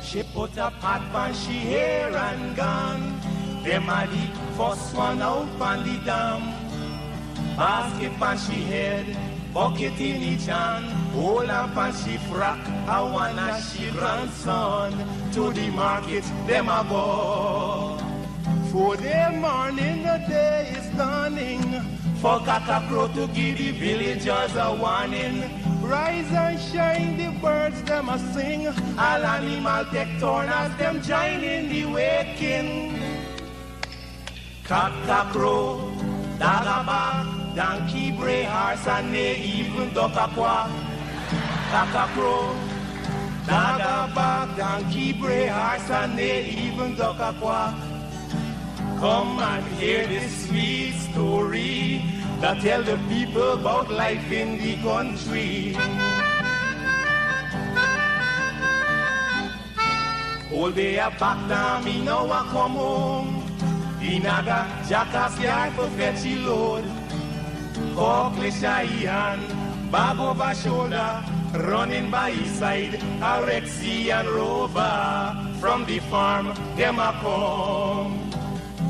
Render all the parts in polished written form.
She put a pot on she hair and gone. Them a the first one out on the dam. Basket on she head, bucket in each hand. Hold up on she frock, I wanna she grandson. To the market, them a go. For the morning, the day is dawning. For cock-a-crow to give the villagers a warning. Rise and shine, the birds them a sing. All animal take turn as them join in the waking. Cock-a-crow, dog-a-bark, donkey bray, horse and neigh, even duck-a-quack. Cock-a-crow, dog-a-bark, donkey bray, horse and neigh, even duck-a-quack. Come and hear this sweet story that tell the people about life in the country. All day a back down, me now a come home. Inaga, jackass yard for fetchy load. Cockle shy hand, bag over shoulder, running by his side, a Rexy and Rover. From the farm, them a come.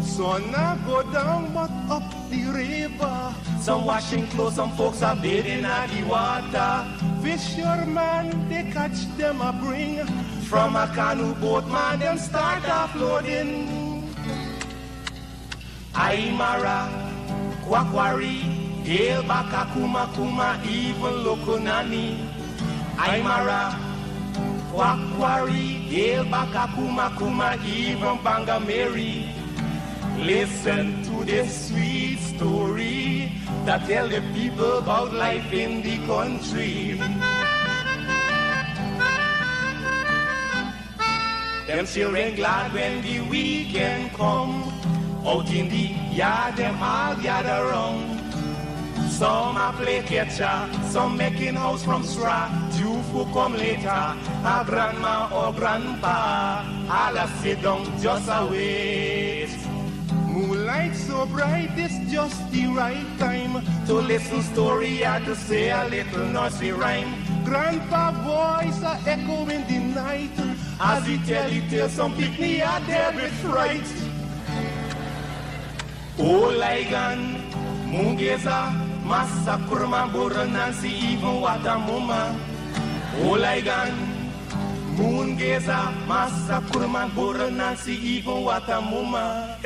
Sun a go down but up the river. Some washing clothes, some folks are bathing at the water. Fisherman, they catch them a bring. From a canoe boat, man, them start offloading. Aymara, Kwakwari, Hail Baka Kuma Kuma, even Lokonani. Aymara, Kwakwari, Hail Baka Kuma Kuma, even Bangameri. Listen to this sweet story that tell the people about life in the country. Them children glad when the weekend come. Out in the yard, them all gather round. Some a play catcher, some making house from straw. Two who come later, a grandma or grandpa. All a sit down just a wait. Moonlight so bright, it's just the right time to listen story or to say a little nursery rhyme. Grandpa voice a echo in the night as he tell the tale. Some picnic are there with fright. Oh, Ligan, Mungeza, Massa Kurma Bura Nancy, even Watamuma. Oh, Ligan, Mungeza, Massa Kurma Bura Nancy, even Watamuma.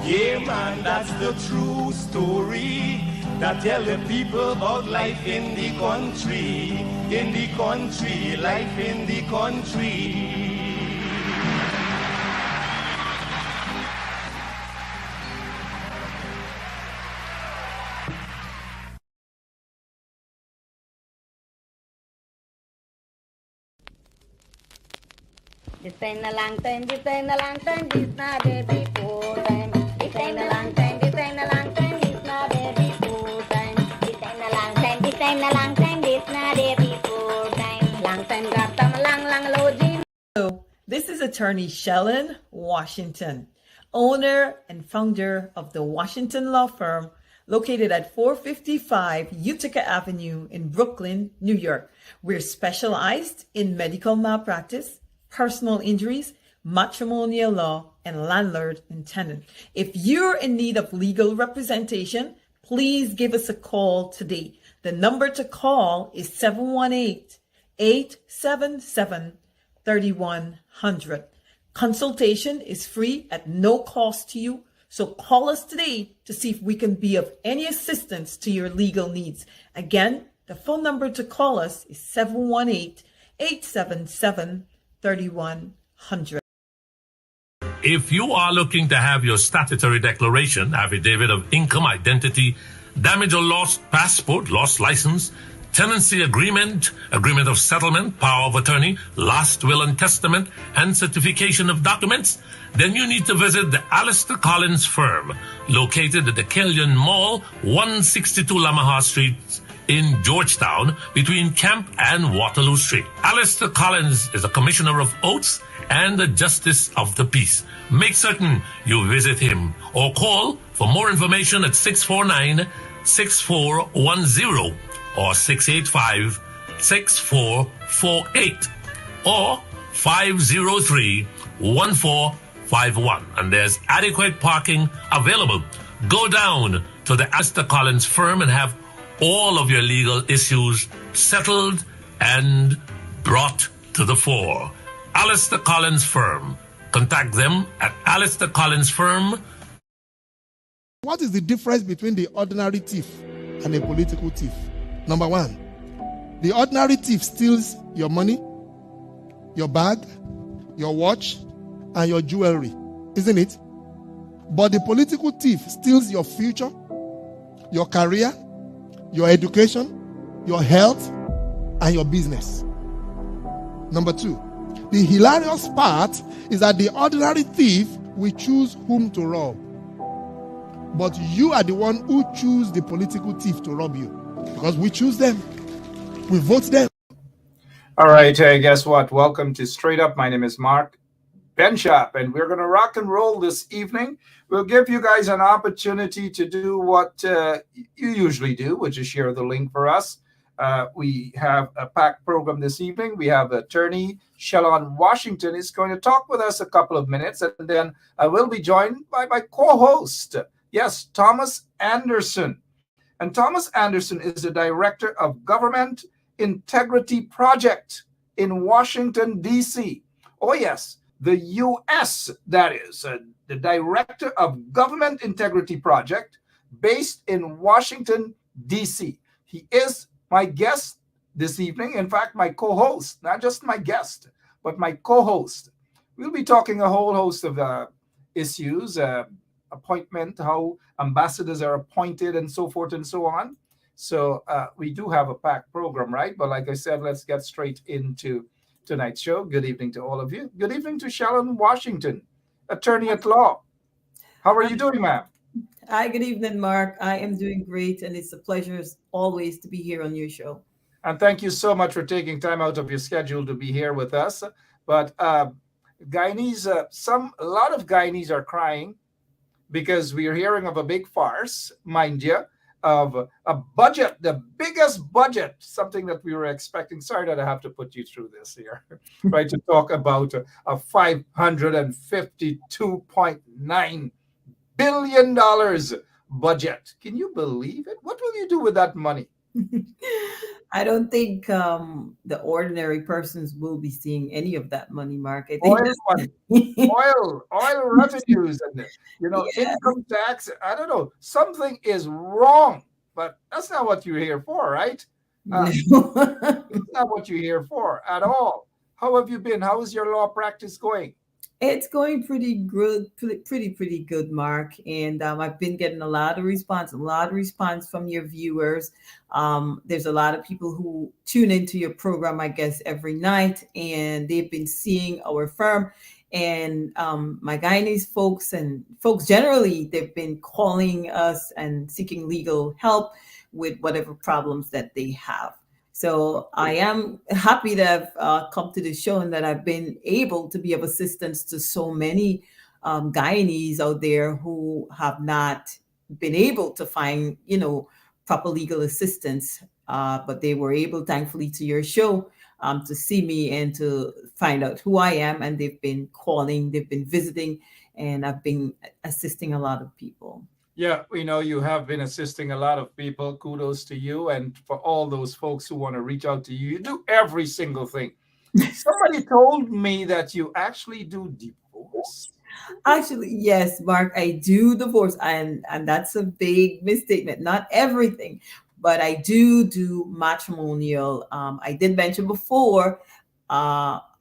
Yeah, man, that's the true story that tell the people about life in the country, life in the country. This ain't a long time, this ain't a long time, this not a before time. This ain't a long time, this ain't a long time, this not a before time. This ain't a long time, this ain't a long time, this not a before time. Long time got them long loading. Hello, this is attorney Shellen Washington, owner and founder of the Washington Law Firm located at 455 Utica Avenue in Brooklyn, New York. We're specialized in medical malpractice, personal injuries, matrimonial law, and landlord and tenant. If you're in need of legal representation, please give us a call today. The number to call is 718-877-3100. Consultation is free at no cost to you, so call us today to see if we can be of any assistance to your legal needs. Again, the phone number to call us is 718-877-3100. If you are looking to have your statutory declaration, affidavit of income, identity, damage or lost passport, lost license, tenancy agreement, agreement of settlement, power of attorney, last will and testament, and certification of documents, then you need to visit the Alistair Collins firm, located at the Killian Mall, 162 Lamaha Street in Georgetown, between Camp and Waterloo Street. Alistair Collins is a commissioner of oaths and a justice of the peace. Make certain you visit him or call for more information at 649-6410 or 685-6448 or 503-1451. And there's adequate parking available. Go down to the Alistair Collins firm and have all of your legal issues settled and brought to the fore. Alistair Collins Firm. Contact them at Alistair Collins Firm. What is the difference between the ordinary thief and a political thief? Number one, the ordinary thief steals your money, your bag, your watch, and your jewelry, isn't it? But the political thief steals your future, your career, your education, your health, and your business. Number two, the hilarious part is that the ordinary thief will choose whom to rob. But you are the one who choose the political thief to rob you. Because we choose them. We vote them. All right, guess what? Welcome to Straight Up. My name is Mark Benchap, and we're going to rock and roll this evening. We'll give you guys an opportunity to do what you usually do, which is share the link for us. We have a packed program this evening. We have attorney Shalon Washington is going to talk with us a couple of minutes, and then I will be joined by my co-host, yes, Thomas Anderson. And Thomas Anderson is the Director of Government Integrity Project in Washington, D.C. Oh, yes, the U.S., that is, the Director of Government Integrity Project based in Washington, D.C. He is my guest this evening. In fact, my co-host, not just my guest, but my co-host. We'll be talking a whole host of issues, appointment, how ambassadors are appointed, and so forth and so on. So we do have a packed program, right? But like I said, let's get straight into tonight's show. Good evening to all of you. Good evening to Shalon Washington, attorney at law. How are you doing, ma'am? Hi, good evening, Mark. I am doing great, and it's a pleasure as always to be here on your show. And thank you so much for taking time out of your schedule to be here with us. But Guyanese, a lot of Guyanese are crying because we are hearing of a big farce, mind you, of a budget, the biggest budget, something that we were expecting. Sorry that I have to put you through this here, right? To talk about a $552.9 billion budget. Can you believe it? What will you do with that money? I don't think the ordinary persons will be seeing any of that money, Mark. I think oil revenues, and Yes. income tax. I don't know. Something is wrong, but that's not what you're here for, right? It's not what you're here for at all. How have you been? How is your law practice going? It's going pretty good, pretty good, Mark. And I've been getting a lot of response from your viewers. There's a lot of people who tune into your program, I guess, every night, and they've been seeing our firm. And my Guyanese folks and folks generally, they've been calling us and seeking legal help with whatever problems that they have. So I am happy to have come to the show and that I've been able to be of assistance to so many Guyanese out there who have not been able to find, proper legal assistance. But they were able, thankfully, to your show to see me and to find out who I am. And they've been calling, they've been visiting, and I've been assisting a lot of people. Yeah, you have been assisting a lot of people. Kudos to you. And for all those folks who want to reach out to you, you do every single thing. Somebody told me that you actually do divorce. Actually, yes, Mark, I do divorce. And that's a big misstatement. Not everything, but I do matrimonial. I did mention before,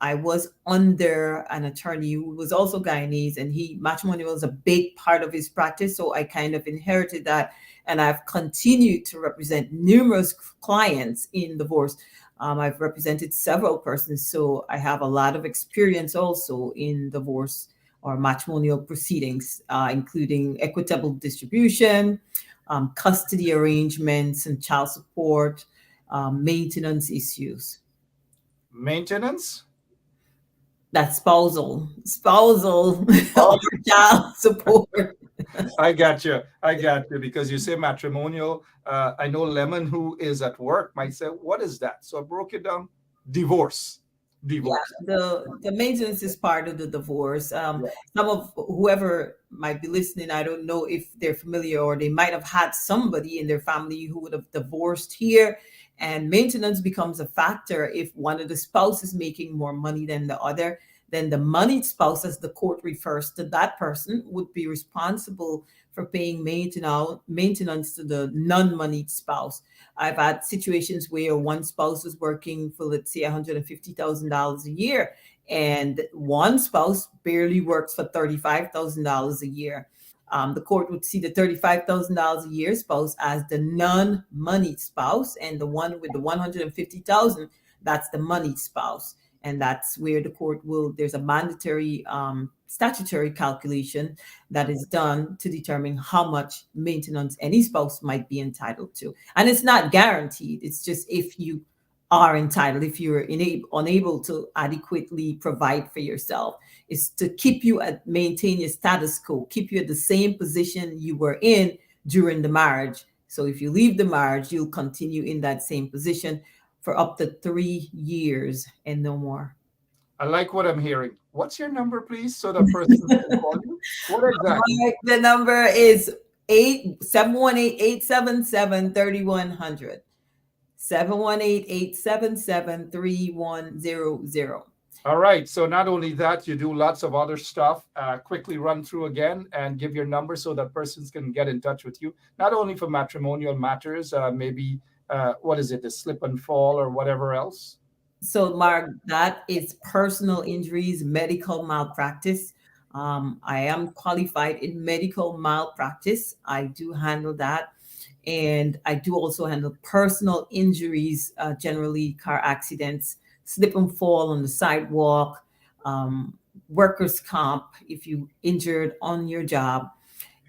I was under an attorney who was also Guyanese, and matrimonial was a big part of his practice. So I kind of inherited that. and I've continued to represent numerous clients in divorce. I've represented several persons, so I have a lot of experience also in divorce or matrimonial proceedings, including equitable distribution, custody arrangements, and child support, maintenance issues. Maintenance? That's spousal or child support. I got you. I got you. Because you say matrimonial. I know Lemon, who is at work, might say, "What is that?" So I broke it down. Divorce. Divorce. The maintenance is part of the divorce. Yeah. Some of whoever might be listening, I don't know if they're familiar, or they might have had somebody in their family who would have divorced here, and maintenance becomes a factor if one of the spouses making more money than the other. Then the moneyed spouse, as the court refers to that person, would be responsible for paying maintenance to the non-moneyed spouse. I've had situations where one spouse was working for, let's say, $150,000 a year, and one spouse barely works for $35,000 a year. The court would see the $35,000 a year spouse as the non-moneyed spouse, and the one with the $150,000, that's the moneyed spouse. And that's where the court there's a mandatory statutory calculation that is done to determine how much maintenance any spouse might be entitled to. And it's not guaranteed. It's just if you are entitled, if you're unable to adequately provide for yourself, is to keep you maintain your status quo, keep you at the same position you were in during the marriage. So if you leave the marriage, you'll continue in that same position for up to 3 years and no more. I like what I'm hearing. What's your number, please, so the person can call you? What exactly? The number is 718-877-3100. 718-877-3100. All right. So not only that, you do lots of other stuff. Quickly run through again and give your number so that persons can get in touch with you. Not only for matrimonial matters, maybe what is it, the slip and fall or whatever else? So, Mark, that is personal injuries, medical malpractice. I am qualified in medical malpractice. I do handle that. And I do also handle personal injuries, generally car accidents, slip and fall on the sidewalk, workers' comp if you injured on your job.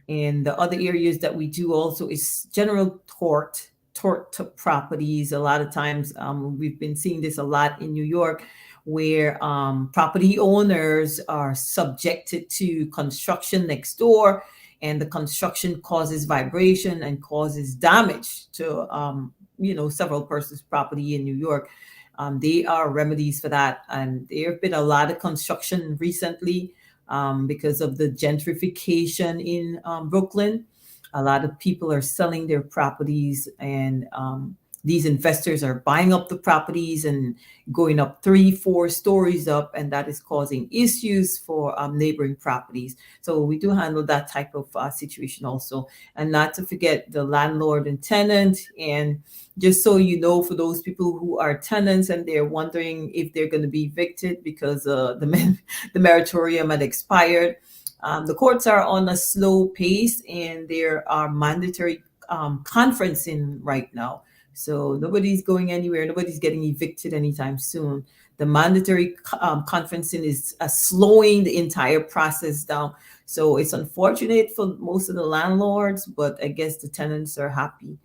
And the other areas that we do also is general tort to properties. A lot of times we've been seeing this a lot in New York, where property owners are subjected to construction next door, and the construction causes vibration and causes damage to several persons' property in New York. There are remedies for that, and there have been a lot of construction recently because of the gentrification in Brooklyn. A lot of people are selling their properties, and these investors are buying up the properties and going up 3-4 stories up, and that is causing issues for neighboring properties. So we do handle that type of situation also. And not to forget the landlord and tenant. And just so you know, for those people who are tenants and they're wondering if they're going to be evicted because the moratorium had expired, the courts are on a slow pace, and there are mandatory conferencing right now. So nobody's going anywhere. Nobody's getting evicted anytime soon. The mandatory conferencing is slowing the entire process down. So it's unfortunate for most of the landlords, but I guess the tenants are happy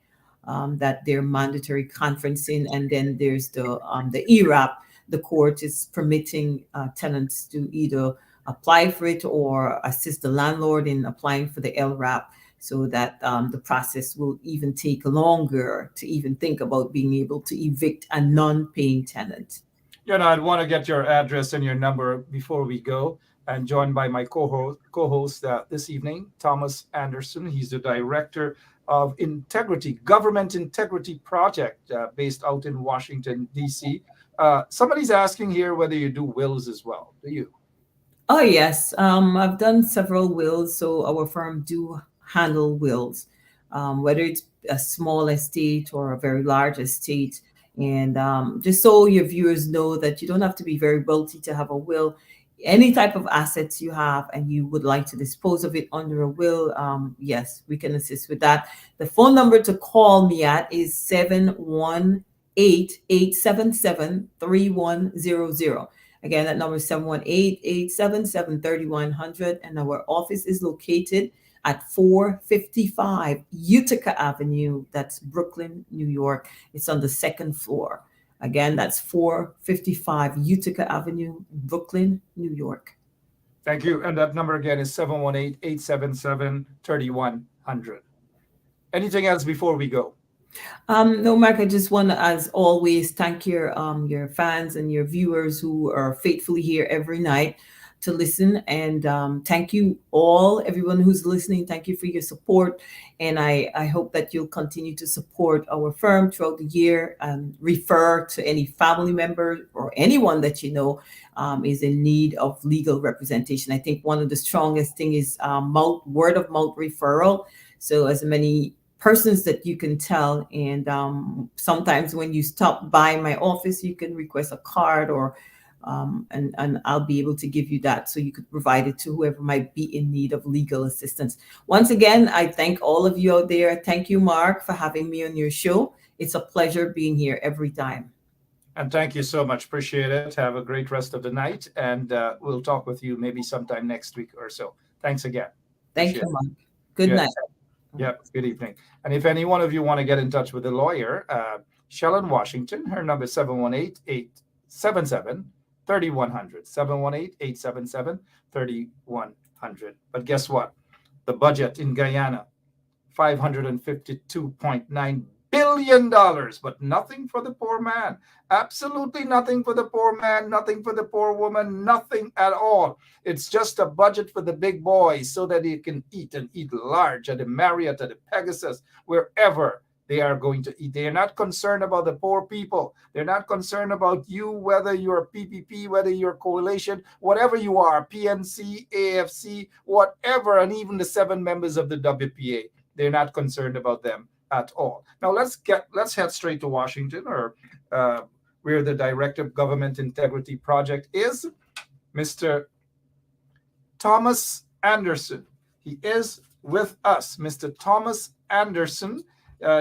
that they're mandatory conferencing. And then there's the ERAP. The court is permitting tenants to either apply for it or assist the landlord in applying for the LRAP, so that the process will even take longer to even think about being able to evict a non-paying tenant. I'd want to get your address and your number before we go. I'm joined by my co-host this evening, Thomas Anderson. He's the director of Government Integrity Project based out in Washington, D.C. Somebody's asking here whether you do wills as well. Do you? Oh, yes. I've done several wills, so our firm do handle wills, whether it's a small estate or a very large estate. And just so your viewers know that you don't have to be very wealthy to have a will. any type of assets you have and you would like to dispose of it under a will, yes, we can assist with that. The phone number to call me at is 718-877-3100. Again, that number is 718-877-3100. And our office is located at 455 Utica Avenue. That's Brooklyn, New York. It's on the second floor. Again, that's 455 Utica Avenue, Brooklyn, New York. Thank you. And that number again is 718-877-3100. Anything else before we go? No, Mark, I just want to, as always, thank your fans and your viewers who are faithfully here every night to listen. And thank you all, everyone who's listening. Thank you for your support. And I hope that you'll continue to support our firm throughout the year and refer to any family member or anyone that you know is in need of legal representation. I think one of the strongest thing is word of mouth referral. So as many persons that you can tell, and sometimes when you stop by my office, you can request a card or and I'll be able to give you that so you could provide it to whoever might be in need of legal assistance. Once again, I thank all of you out there. Thank you, Mark, for having me on your show. It's a pleasure being here every time. And thank you so much. Appreciate it. Have a great rest of the night. And we'll talk with you maybe sometime next week or so. Thanks again. Thank you, Mark. Good night. Yep. Good evening. And if any one of you want to get in touch with the lawyer, Shellen Washington, her number is 718-877-3100. 718-877-3100. But guess what? The budget in Guyana, $552.9 billion, but nothing for the poor man. Absolutely nothing for the poor man, nothing for the poor woman, nothing at all. It's just a budget for the big boys so that they can eat and eat large at the Marriott, at the Pegasus, wherever they are going to eat. They are not concerned about the poor people. They're not concerned about you, whether you're PPP, whether you're coalition, whatever you are, PNC, AFC, whatever, and even the 7 members of the WPA. They're not concerned about them at all. Now let's head straight to Washington, or where the Director of Government Integrity Project is, Mr. Thomas Anderson. He is with us, Mr. Thomas Anderson.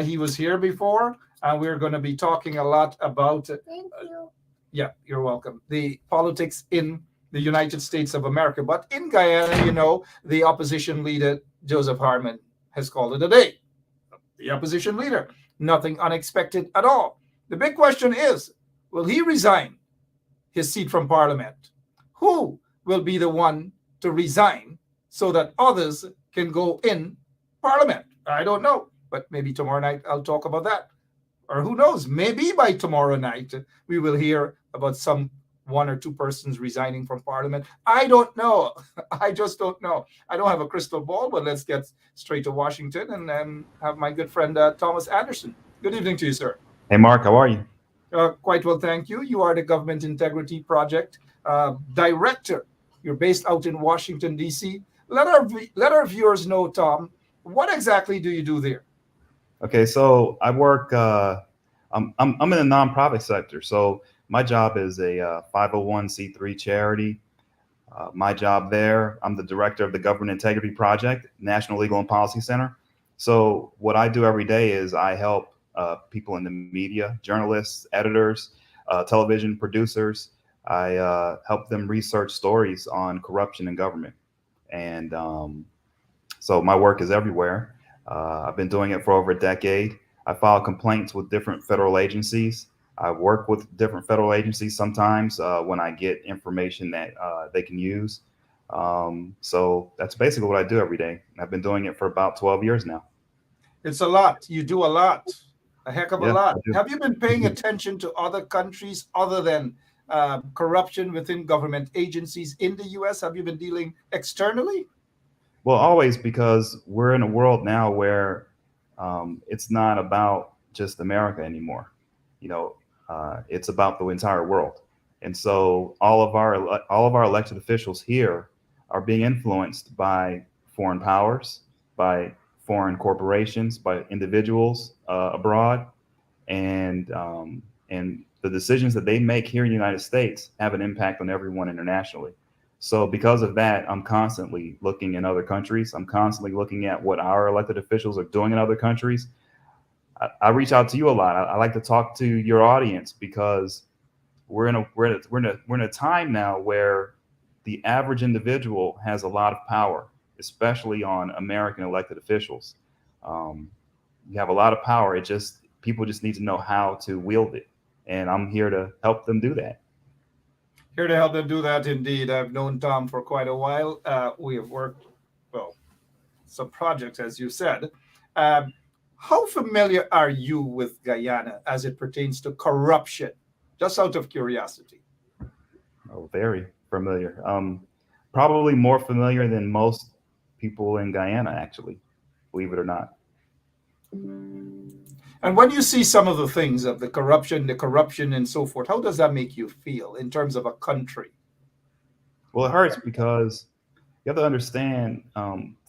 He was here before, and we're going to be talking a lot about. Thank you. Yeah, you're welcome. The politics in the United States of America, but in Guyana, you know, the opposition leader Joseph Harmon has called it a day. The opposition leader, nothing unexpected at all. The big question is, will he resign his seat from Parliament? Who will be the one to resign so that others can go in Parliament? I don't know, but maybe tomorrow night I'll talk about that. Or who knows, maybe by tomorrow night we will hear about some 1 or 2 persons resigning from Parliament. I don't know. I just don't know. I don't have a crystal ball, but let's get straight to Washington and then have my good friend Thomas Anderson. Good evening to you, sir. Hey, Mark, how are you? Quite well, thank you. You are the Government Integrity Project Director. You're based out in Washington, D.C. Let our viewers know, Tom, what exactly do you do there? Okay, so I work, I'm in the nonprofit sector. So my job is a 501c3 charity. My job there, I'm the director of the Government Integrity Project, National Legal and Policy Center. So what I do every day is I help people in the media, journalists, editors, television producers. I help them research stories on corruption in government. And so my work is everywhere. I've been doing it for over a decade. I file complaints with different federal agencies. I work with different federal agencies sometimes when I get information that they can use. So that's basically what I do every day. I've been doing it for about 12 years now. It's a lot. You do a lot, a heck of a lot. Have you been paying attention to other countries other than corruption within government agencies in the U.S.? Have you been dealing externally? Well, always, because we're in a world now where it's not about just America anymore. You know, it's about the entire world. And so all of our elected officials here are being influenced by foreign powers, by foreign corporations, by individuals abroad, and the decisions that they make here in the United States have an impact on everyone internationally. So because of that, I'm constantly looking in other countries. I'm constantly looking at what our elected officials are doing in other countries. I reach out to you a lot. I like to talk to your audience because we're in a time now where the average individual has a lot of power, especially on American elected officials. Um, you have a lot of power. People just need to know how to wield it, and I'm here to help them do that. Here to help them do that, indeed. I've known Tom for quite a while. We have worked, well, some projects, as you said. Um, how familiar are you with Guyana as it pertains to corruption? Just out of curiosity. Oh, very familiar. Probably more familiar than most people in Guyana, actually, believe it or not. And when you see some of the things of the corruption and so forth, how does that make you feel in terms of a country? Well, it hurts because you have to understand,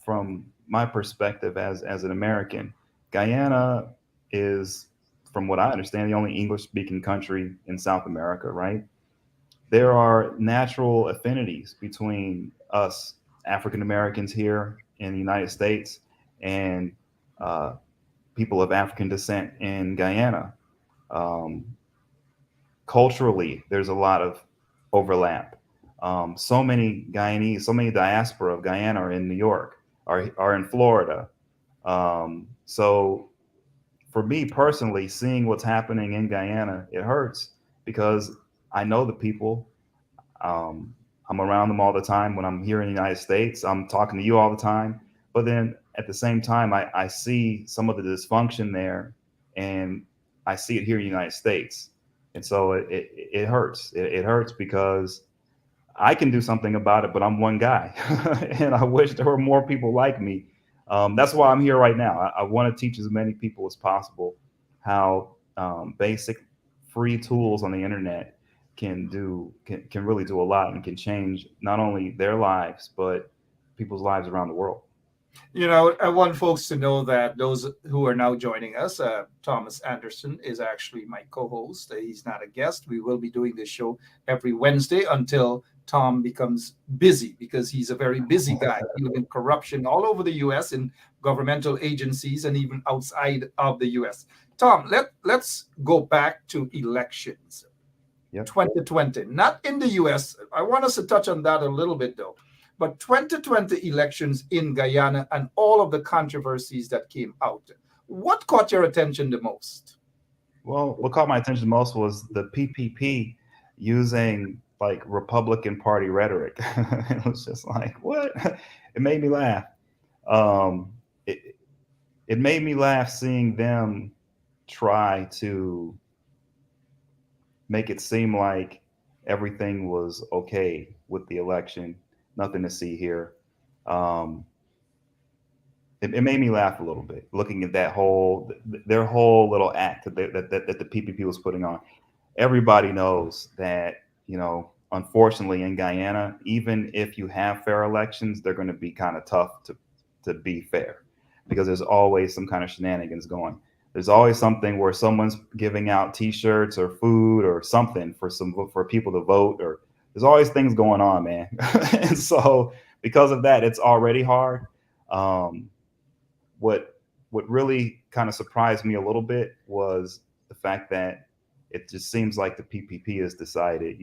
from my perspective as an American, Guyana is, from what I understand, the only English-speaking country in South America, right? There are natural affinities between us African Americans here in the United States and uh, people of African descent in Guyana. Um, Culturally, there's a lot of overlap. So many Guyanese, so many diaspora of Guyana are in New York, are in Florida. So for me personally, seeing what's happening in Guyana, it hurts because I know the people. Um, I'm around them all the time. When I'm here in the United States, I'm talking to you all the time. But then at the same time, I see some of the dysfunction there, and I see it here in the United States. And so it hurts. It hurts because I can do something about it, but I'm one guy. And I wish there were more people like me. That's why I'm here right now. I want to teach as many people as possible how basic free tools on the internet can really do a lot and can change not only their lives, but people's lives around the world. You know, I want folks to know that those who are now joining us, Thomas Anderson is actually my co-host. He's not a guest. We will be doing this show every Wednesday until Tom becomes busy, because he's a very busy guy dealing with corruption all over the U.S. in governmental agencies and even outside of the U.S. Tom, let's go back to elections. Yep. 2020, not in the U.S. I want us to touch on that a little bit, though. But 2020 elections in Guyana and all of the controversies that came out. What caught your attention the most? Well, what caught my attention most was the PPP using like Republican Party rhetoric. It was just like, what? It made me laugh. It made me laugh seeing them try to make it seem like everything was okay with the election. Nothing to see here. It made me laugh a little bit looking at their whole little act that the PPP was putting on. Everybody knows that, unfortunately in Guyana, even if you have fair elections, they're going to be kind of tough to be fair, because there's always some kind of shenanigans going. There's always something where someone's giving out T-shirts or food or something for people to vote, or there's always things going on, man. And so because of that, it's already hard. What really kind of surprised me a little bit was the fact that it just seems like the PPP has decided,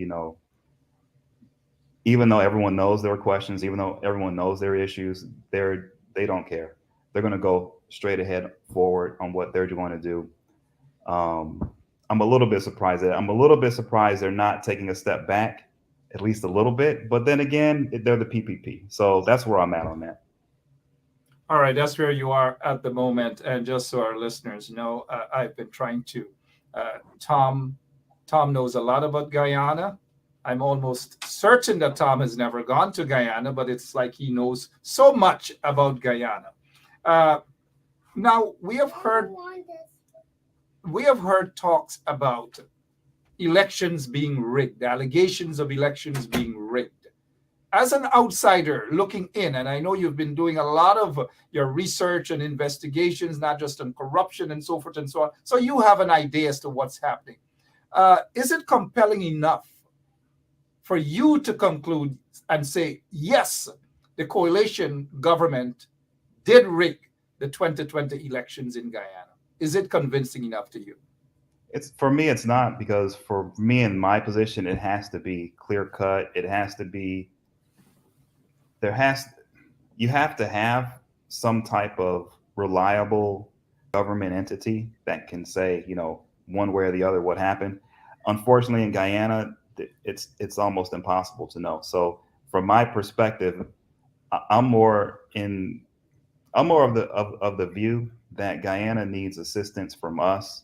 even though everyone knows there are questions, even though everyone knows there are issues, they don't care. They're going to go straight ahead forward on what they're going to do. I'm a little bit surprised they're not taking a step back, at least a little bit. But then again, they're the PPP. So that's where I'm at on that. All right, that's where you are at the moment. And just so our listeners know, I've been trying to, Tom knows a lot about Guyana. I'm almost certain that Tom has never gone to Guyana, but it's like he knows so much about Guyana. Now, we have heard talks about elections being rigged, allegations of elections being rigged. As an outsider looking in, and I know you've been doing a lot of your research and investigations, not just on corruption and so forth and so on, so you have an idea as to what's happening. Is it compelling enough for you to conclude and say, yes, the coalition government did rig the 2020 elections in Guyana? Is it convincing enough to you? It's for me, it's not, because for me in my position, it has to be clear cut. It has to be, you have to have some type of reliable government entity that can say, one way or the other what happened. Unfortunately, in Guyana, it's almost impossible to know. So from my perspective, I'm more of the view that Guyana needs assistance from us,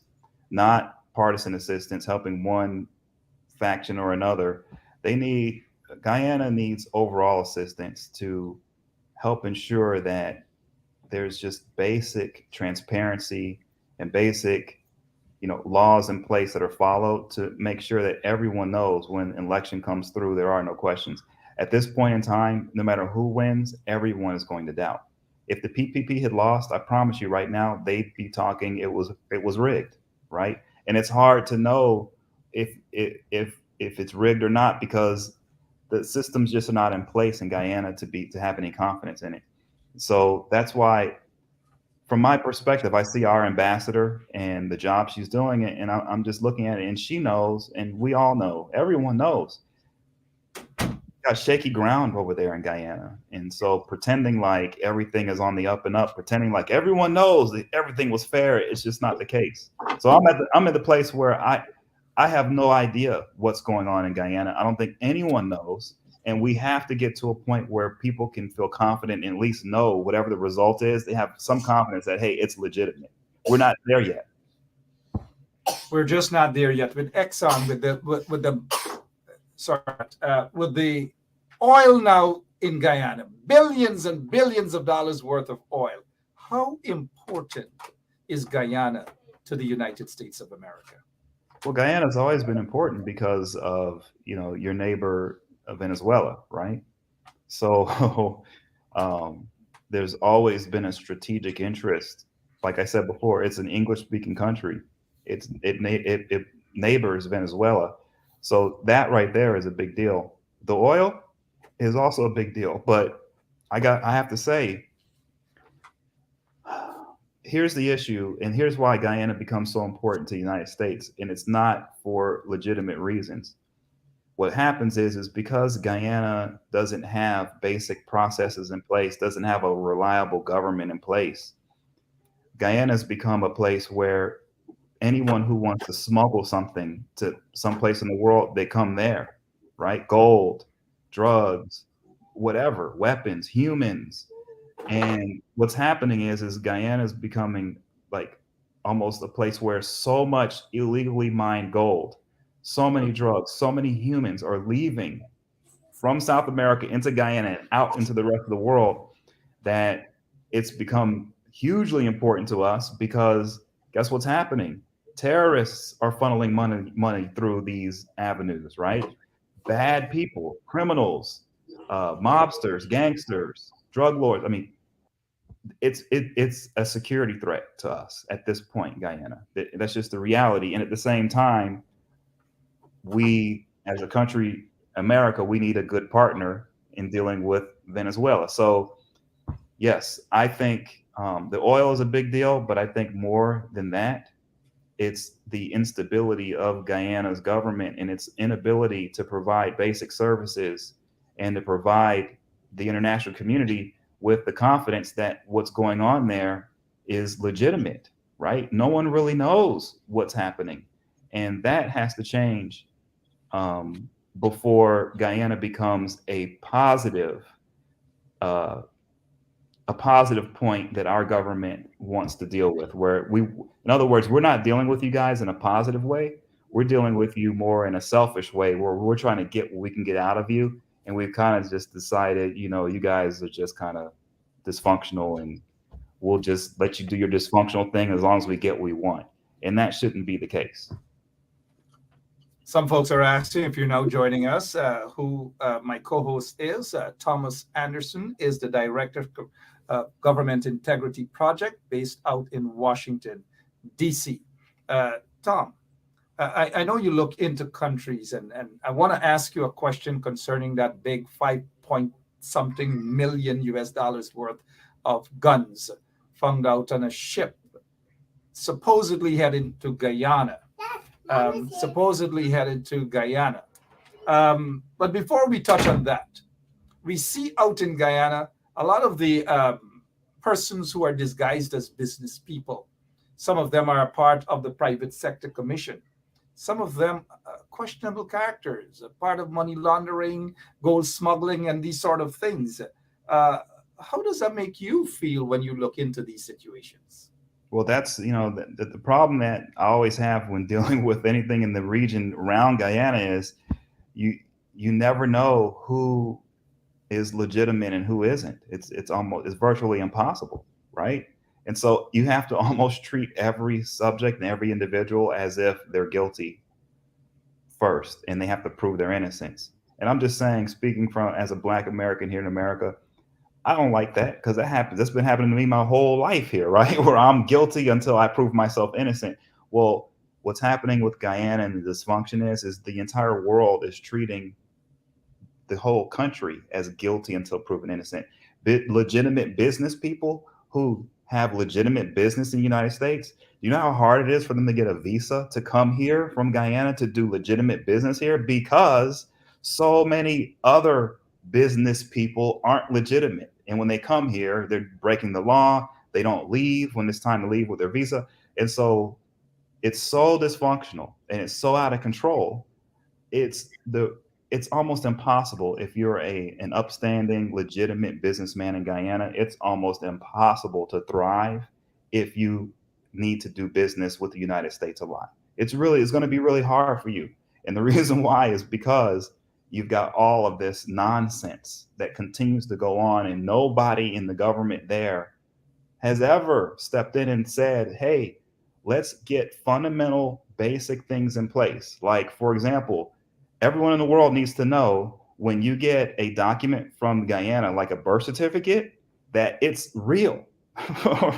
not partisan assistance, helping one faction or another. Guyana needs overall assistance to help ensure that there's just basic transparency and basic, laws in place that are followed to make sure that everyone knows when an election comes through, there are no questions. At this point in time, no matter who wins, everyone is going to doubt. If the PPP had lost, I promise you right now, they'd be talking it was rigged, right? And it's hard to know if it's rigged or not, because the systems just are not in place in Guyana to have any confidence in it. So that's why, from my perspective, I see our ambassador and the job she's doing, and I'm just looking at it, and she knows, and we all know, everyone knows, got shaky ground over there in Guyana. And so pretending like everything is on the up and up, pretending like everyone knows that everything was fair, it's just not the case. So I'm at the place where I have no idea what's going on in Guyana. I don't think anyone knows. And we have to get to a point where people can feel confident and at least know whatever the result is, they have some confidence that, hey, it's legitimate. We're not there yet. We're just not there yet with Exxon, with the oil now in Guyana, billions and billions of dollars worth of oil. How important is Guyana to the United States of America? Well, Guyana's always been important because of, your neighbor Venezuela, right? So there's always been a strategic interest. Like I said before, it's an English-speaking country. It neighbors Venezuela. So that right there is a big deal. The oil is also a big deal, but I have to say, here's the issue, and here's why Guyana becomes so important to the United States, and it's not for legitimate reasons. What happens is because Guyana doesn't have basic processes in place, doesn't have a reliable government in place, Guyana's become a place where anyone who wants to smuggle something to someplace in the world, they come there, right? Gold, drugs, whatever, weapons, humans. And what's happening is Guyana is becoming like almost a place where so much illegally mined gold, so many drugs, so many humans are leaving from South America into Guyana and out into the rest of the world, that it's become hugely important to us, because guess what's happening? Terrorists are funneling money through these avenues, right? Bad people, criminals, mobsters, gangsters, drug lords. I mean, it's a security threat to us at this point, Guyana. That's just the reality. And at the same time, we, as a country, America, we need a good partner in dealing with Venezuela. So yes, I think the oil is a big deal, but I think more than that, it's the instability of Guyana's government and its inability to provide basic services and to provide the international community with the confidence that what's going on there is legitimate, right? No one really knows what's happening. And that has to change before Guyana becomes a positive point that our government wants to deal with, where in other words, we're not dealing with you guys in a positive way. We're dealing with you more in a selfish way, where we're trying to get what we can get out of you. And we've kind of just decided, you guys are just kind of dysfunctional, and we'll just let you do your dysfunctional thing as long as we get what we want. And that shouldn't be the case. Some folks are asking, if you're now joining us, who my co-host is. Thomas Anderson is the Director of Government Integrity Project based out in Washington, D.C. Tom, I know you look into countries, and I want to ask you a question concerning that big 5 point something million US dollars worth of guns found out on a ship supposedly heading to Guyana. Supposedly headed to Guyana. But before we touch on that, we see out in Guyana a lot of the persons who are disguised as business people. Some of them are a part of the private sector commission. Some of them questionable characters, a part of money laundering, gold smuggling, and these sort of things. How does that make you feel when you look into these situations? Well, that's, the problem that I always have when dealing with anything in the region around Guyana is you never know who is legitimate and who isn't. It's virtually impossible, right? And so you have to almost treat every subject and every individual as if they're guilty first, and they have to prove their innocence. And I'm just saying, speaking from as a Black American here in America, I don't like that, because that happens. That's been happening to me my whole life here, right? Where I'm guilty until I prove myself innocent. Well, what's happening with Guyana and the dysfunction is the entire world is treating the whole country as guilty until proven innocent. Legitimate business people who have legitimate business in the United States, you know how hard it is for them to get a visa to come here from Guyana to do legitimate business here, because so many other business people aren't legitimate. And when they come here, they're breaking the law. They don't leave when it's time to leave with their visa. And so it's so dysfunctional and it's so out of control. It's almost impossible if you're an upstanding, legitimate businessman in Guyana. It's almost impossible to thrive if you need to do business with the United States a lot. It's going to be really hard for you. And the reason why is because you've got all of this nonsense that continues to go on, and nobody in the government there has ever stepped in and said, hey, let's get fundamental, basic things in place. Like, for example, everyone in the world needs to know, when you get a document from Guyana, like a birth certificate, that it's real,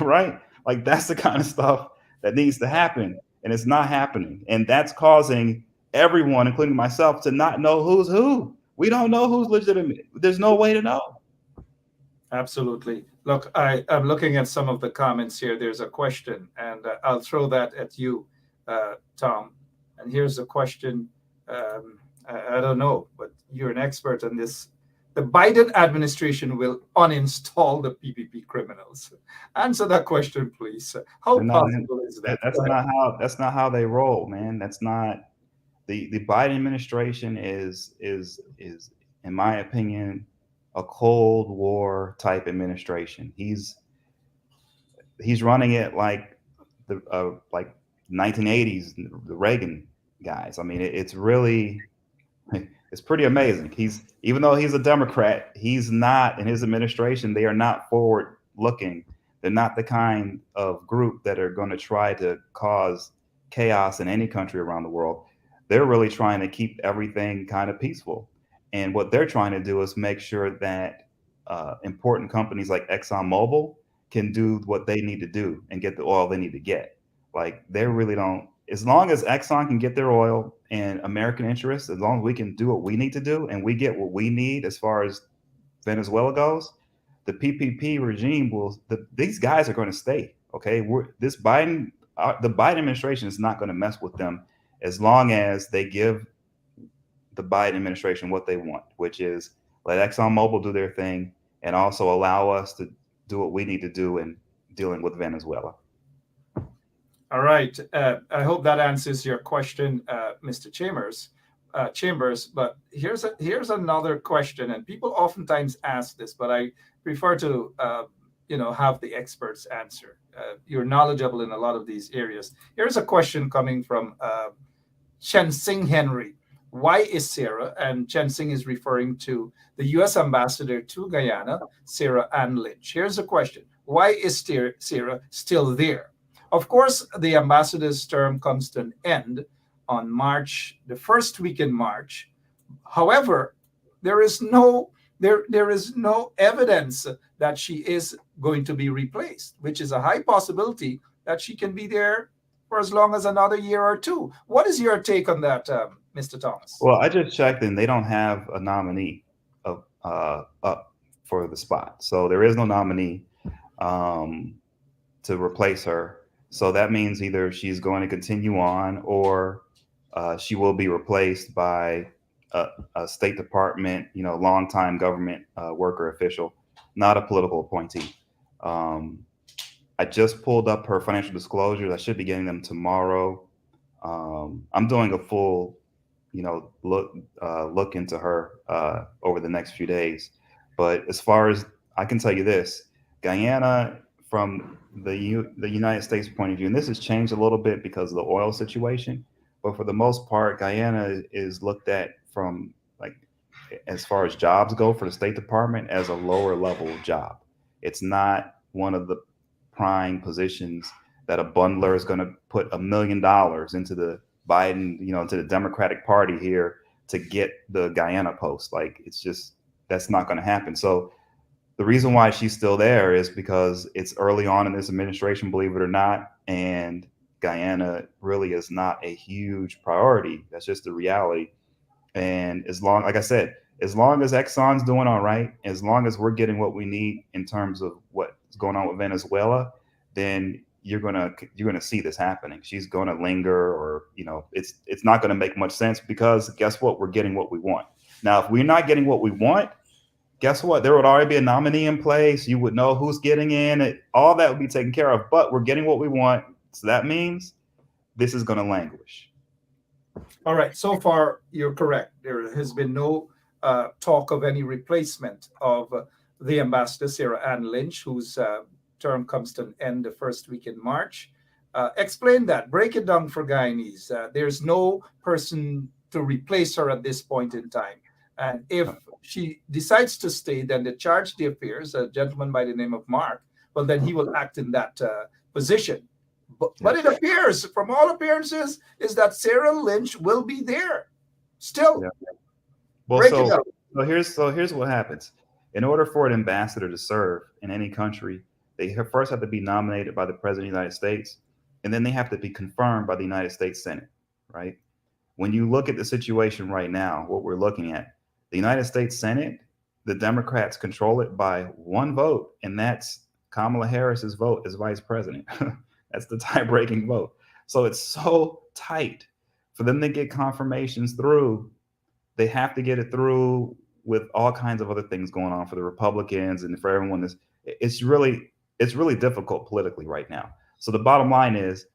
right? Like, that's the kind of stuff that needs to happen, and it's not happening. And that's causing everyone, including myself, to not know who's who. We don't know who's legitimate. There's no way to know. Absolutely. Look, I'm looking at some of the comments here. There's a question, and I'll throw that at you, Tom. And here's a question. I don't know, but you're an expert on this. The Biden administration will uninstall the PPP criminals. Answer that question, please. How possible is that? That's not how they roll, man. That's not the Biden administration is in my opinion a Cold War type administration. He's running it like the 1980s, the Reagan guys. I mean, it's pretty amazing. Even though he's a Democrat, he's not, in his administration, they are not forward looking. They're not the kind of group that are going to try to cause chaos in any country around the world. They're really trying to keep everything kind of peaceful. And what they're trying to do is make sure that important companies like ExxonMobil can do what they need to do and get the oil they need to get. Like, they really don't, as long as Exxon can get their oil and American interests, as long as we can do what we need to do and we get what we need as far as Venezuela goes, the PPP regime these guys are going to stay. Okay. The Biden administration is not going to mess with them as long as they give the Biden administration what they want, which is let ExxonMobil do their thing and also allow us to do what we need to do in dealing with Venezuela. All right. I hope that answers your question, Mr. Chambers. But here's another question, and people oftentimes ask this, but I prefer to have the experts answer. You're knowledgeable in a lot of these areas. Here's a question coming from Chen Sing Henry. Why is Sarah, and Chen Sing is referring to the U.S. ambassador to Guyana, Sarah Ann Lynch. Here's a question. Why is Sarah still there? Of course, the ambassador's term comes to an end on the first week in March. However, there is no evidence that she is going to be replaced, which is a high possibility that she can be there for as long as another year or two. What is your take on that, Mr. Thomas? Well, I just checked and they don't have a nominee up for the spot. So there is no nominee to replace her. So that means either she's going to continue on or she will be replaced by a State Department, longtime government worker official, not a political appointee. I just pulled up her financial disclosures. I should be getting them tomorrow. I'm doing a full, look into her over the next few days. But as far as I can tell you this, Guyana, from the United States point of view, and this has changed a little bit because of the oil situation, but for the most part, Guyana is looked at from, like, as far as jobs go for the State Department, as a lower level job. It's not one of the prime positions that a bundler is going to put $1 million into the Biden, into the Democratic Party here to get the Guyana post. Like, it's just, that's not going to happen. So the reason why she's still there is because it's early on in this administration, believe it or not, and Guyana really is not a huge priority. That's just the reality. And like I said, as long as Exxon's doing all right, as long as we're getting what we need in terms of what's going on with Venezuela, then you're gonna see this happening. She's gonna linger, or it's not gonna make much sense, because guess what? We're getting what we want. Now, if we're not getting what we want, guess what? There would already be a nominee in place. You would know who's getting in. All that would be taken care of. But we're getting what we want, so that means this is going to languish. All right. So far, you're correct. There has been no talk of any replacement of the ambassador, Sarah Ann Lynch, whose term comes to an end the first week in March. Explain that. Break it down for Guyanese. There's no person to replace her at this point in time. And if she decides to stay, then the charge d'affaires, a gentleman by the name of Mark, well, then he will act in that position. But it appears, from all appearances, is that Sarah Lynch will be there still. Yeah. Well, so here's what happens. In order for an ambassador to serve in any country, they first have to be nominated by the President of the United States, and then they have to be confirmed by the United States Senate, right? When you look at the situation right now, what we're looking at, the United States Senate, the Democrats control it by one vote, and that's Kamala Harris's vote as vice president. That's the tie-breaking vote. So it's so tight. For them to get confirmations through, they have to get it through with all kinds of other things going on for the Republicans and for everyone. It's really difficult politically right now. So the bottom line is,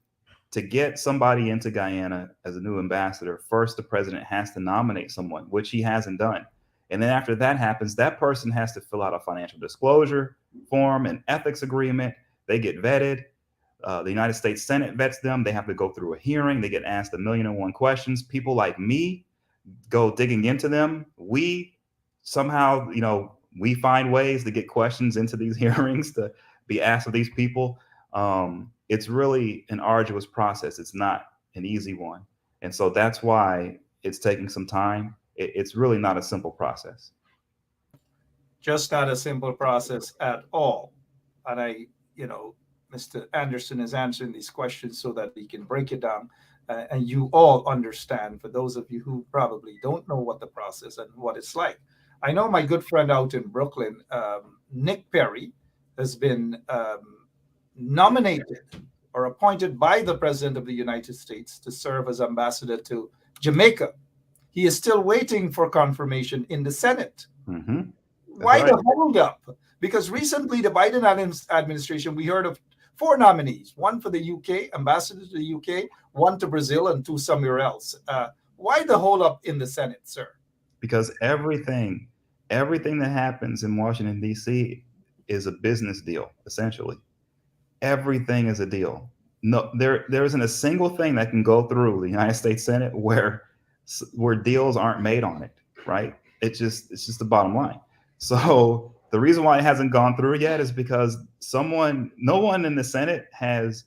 to get somebody into Guyana as a new ambassador, first the president has to nominate someone, which he hasn't done. And then after that happens, that person has to fill out a financial disclosure form, an ethics agreement. They get vetted. The United States Senate vets them. They have to go through a hearing. They get asked 1,000,001 questions. People like me go digging into them. We somehow, we find ways to get questions into these hearings to be asked of these people. It's really an arduous process. It's not an easy one. And so that's why it's taking some time. It's really not a simple process. Just not a simple process at all. And Mr. Anderson is answering these questions so that he can break it down and you all understand, for those of you who probably don't know what the process and what it's like. I know my good friend out in Brooklyn, Nick Perry, has been nominated or appointed by the President of the United States to serve as ambassador to Jamaica. He is still waiting for confirmation in the Senate. Mm-hmm. Why the holdup? Because recently the Biden administration, we heard of 4 nominees, one for the UK, ambassador to the UK, one to Brazil, and 2 somewhere else. Why the holdup in the Senate, sir? Because everything that happens in Washington, D.C. is a business deal, essentially. Everything is a deal. No, there isn't a single thing that can go through the United States Senate where deals aren't made on it, right? It's just the bottom line. So the reason why it hasn't gone through yet is because no one in the Senate has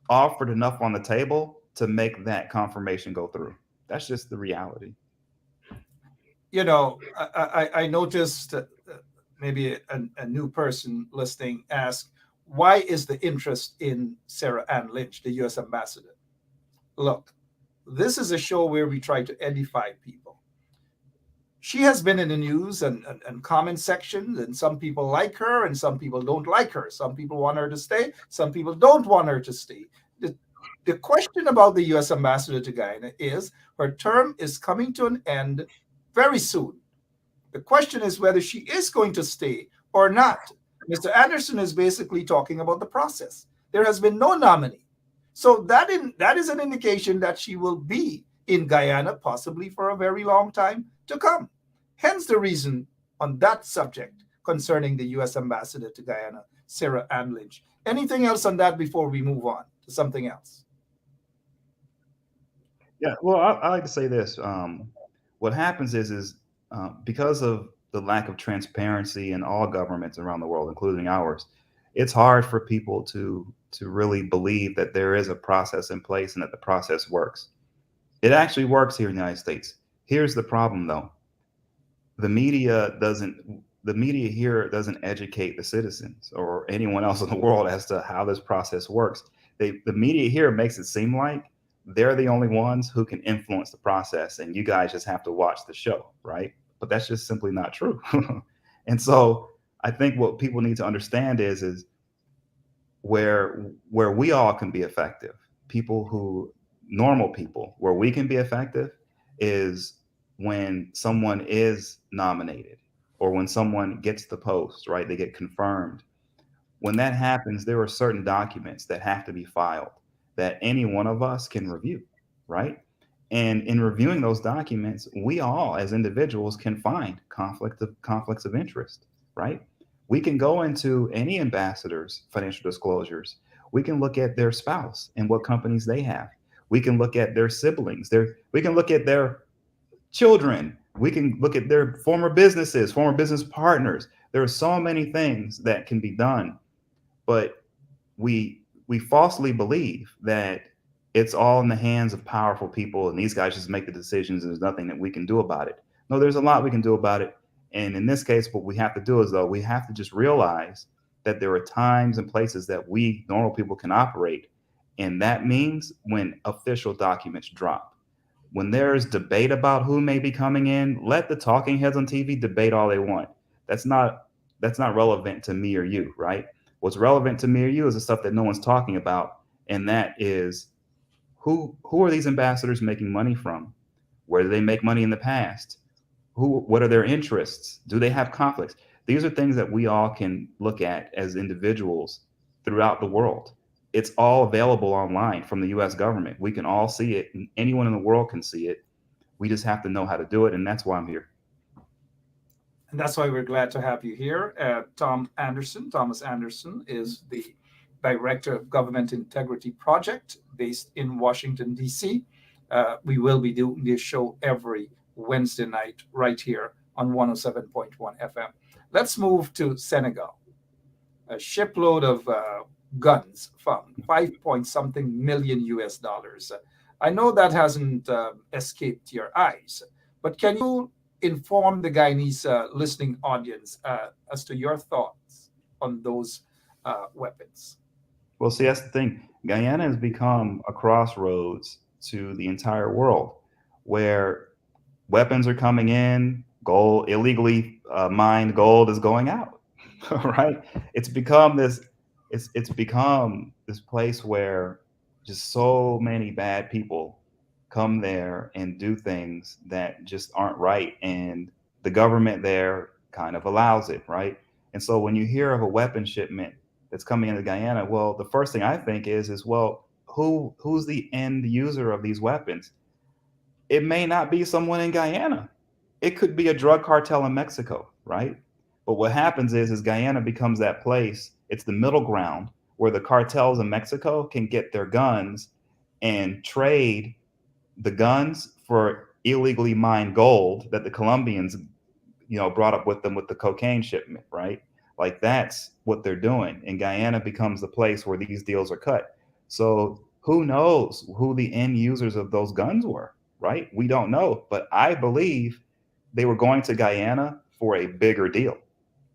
offered enough on the table to make that confirmation go through. That's just the reality. I noticed maybe a new person listening asked, why is the interest in Sarah Ann Lynch, the U.S. ambassador? Look, this is a show where we try to edify people. She has been in the news and comment sections, and some people like her and some people don't like her. Some people want her to stay, some people don't want her to stay. The question about the U.S. ambassador to Guyana is her term is coming to an end very soon. The question is whether she is going to stay or not. Mr. Anderson is basically talking about the process. There has been no nominee. So that is an indication that she will be in Guyana possibly for a very long time to come. Hence the reason on that subject concerning the U.S. ambassador to Guyana, Sarah Ann Lynch. Anything else on that before we move on to something else? Yeah, well, I like to say this. What happens is because of the lack of transparency in all governments around the world, including ours, it's hard for people to really believe that there is a process in place and that the process works. It actually works here in the United States. Here's the problem, though. The media here doesn't educate the citizens or anyone else in the world as to how this process works. The media here makes it seem like they're the only ones who can influence the process and you guys just have to watch the show, right? But that's just simply not true. And so I think what people need to understand is where we all can be effective, normal people, where we can be effective is when someone is nominated or when someone gets the post, right? They get confirmed. When that happens, there are certain documents that have to be filed that any one of us can review, right? And in reviewing those documents, we all as individuals can find conflicts of interest, right? We can go into any ambassador's financial disclosures. We can look at their spouse and what companies they have. We can look at their siblings. We can look at their children. We can look at their former businesses, former business partners. There are so many things that can be done, but we falsely believe that it's all in the hands of powerful people and these guys just make the decisions and there's nothing that we can do about it. No, there's a lot we can do about it. And in this case, what we have to do is, though, we have to just realize that there are times and places that we normal people can operate. And that means when official documents drop, when there's debate about who may be coming in, let the talking heads on TV debate all they want. That's not relevant to me or you, right? What's relevant to me or you is the stuff that no one's talking about. And that is who are these ambassadors making money from? Where do they make money in the past? What are their interests? Do they have conflicts? These are things that we all can look at as individuals throughout the world. It's all available online from the US government. We can all see it, and anyone in the world can see it. We just have to know how to do it, and that's why I'm here. And that's why we're glad to have you here. Thomas Anderson is the Director of Government Integrity Project based in Washington, D.C. We will be doing this show every Wednesday night right here on 107.1 FM. Let's move to Senegal. A shipload of guns found, 5-point-something million US dollars. I know that hasn't escaped your eyes, but can you inform the Guyanese listening audience as to your thoughts on those weapons? Well, see, that's the thing. Guyana has become a crossroads to the entire world where weapons are coming in, gold, illegally mined gold is going out, right? It's become this place where just so many bad people come there and do things that just aren't right. And the government there kind of allows it, right? And so when you hear of a weapon shipment that's coming into Guyana, well, the first thing I think is well, who's the end user of these weapons? It may not be someone in Guyana. It could be a drug cartel in Mexico, right? But what happens is Guyana becomes that place. It's the middle ground where the cartels in Mexico can get their guns and trade the guns for illegally mined gold that the Colombians, brought up with them with the cocaine shipment, right? Like that's what they're doing. And Guyana becomes the place where these deals are cut. So who knows who the end users of those guns were, right? We don't know. But I believe they were going to Guyana for a bigger deal.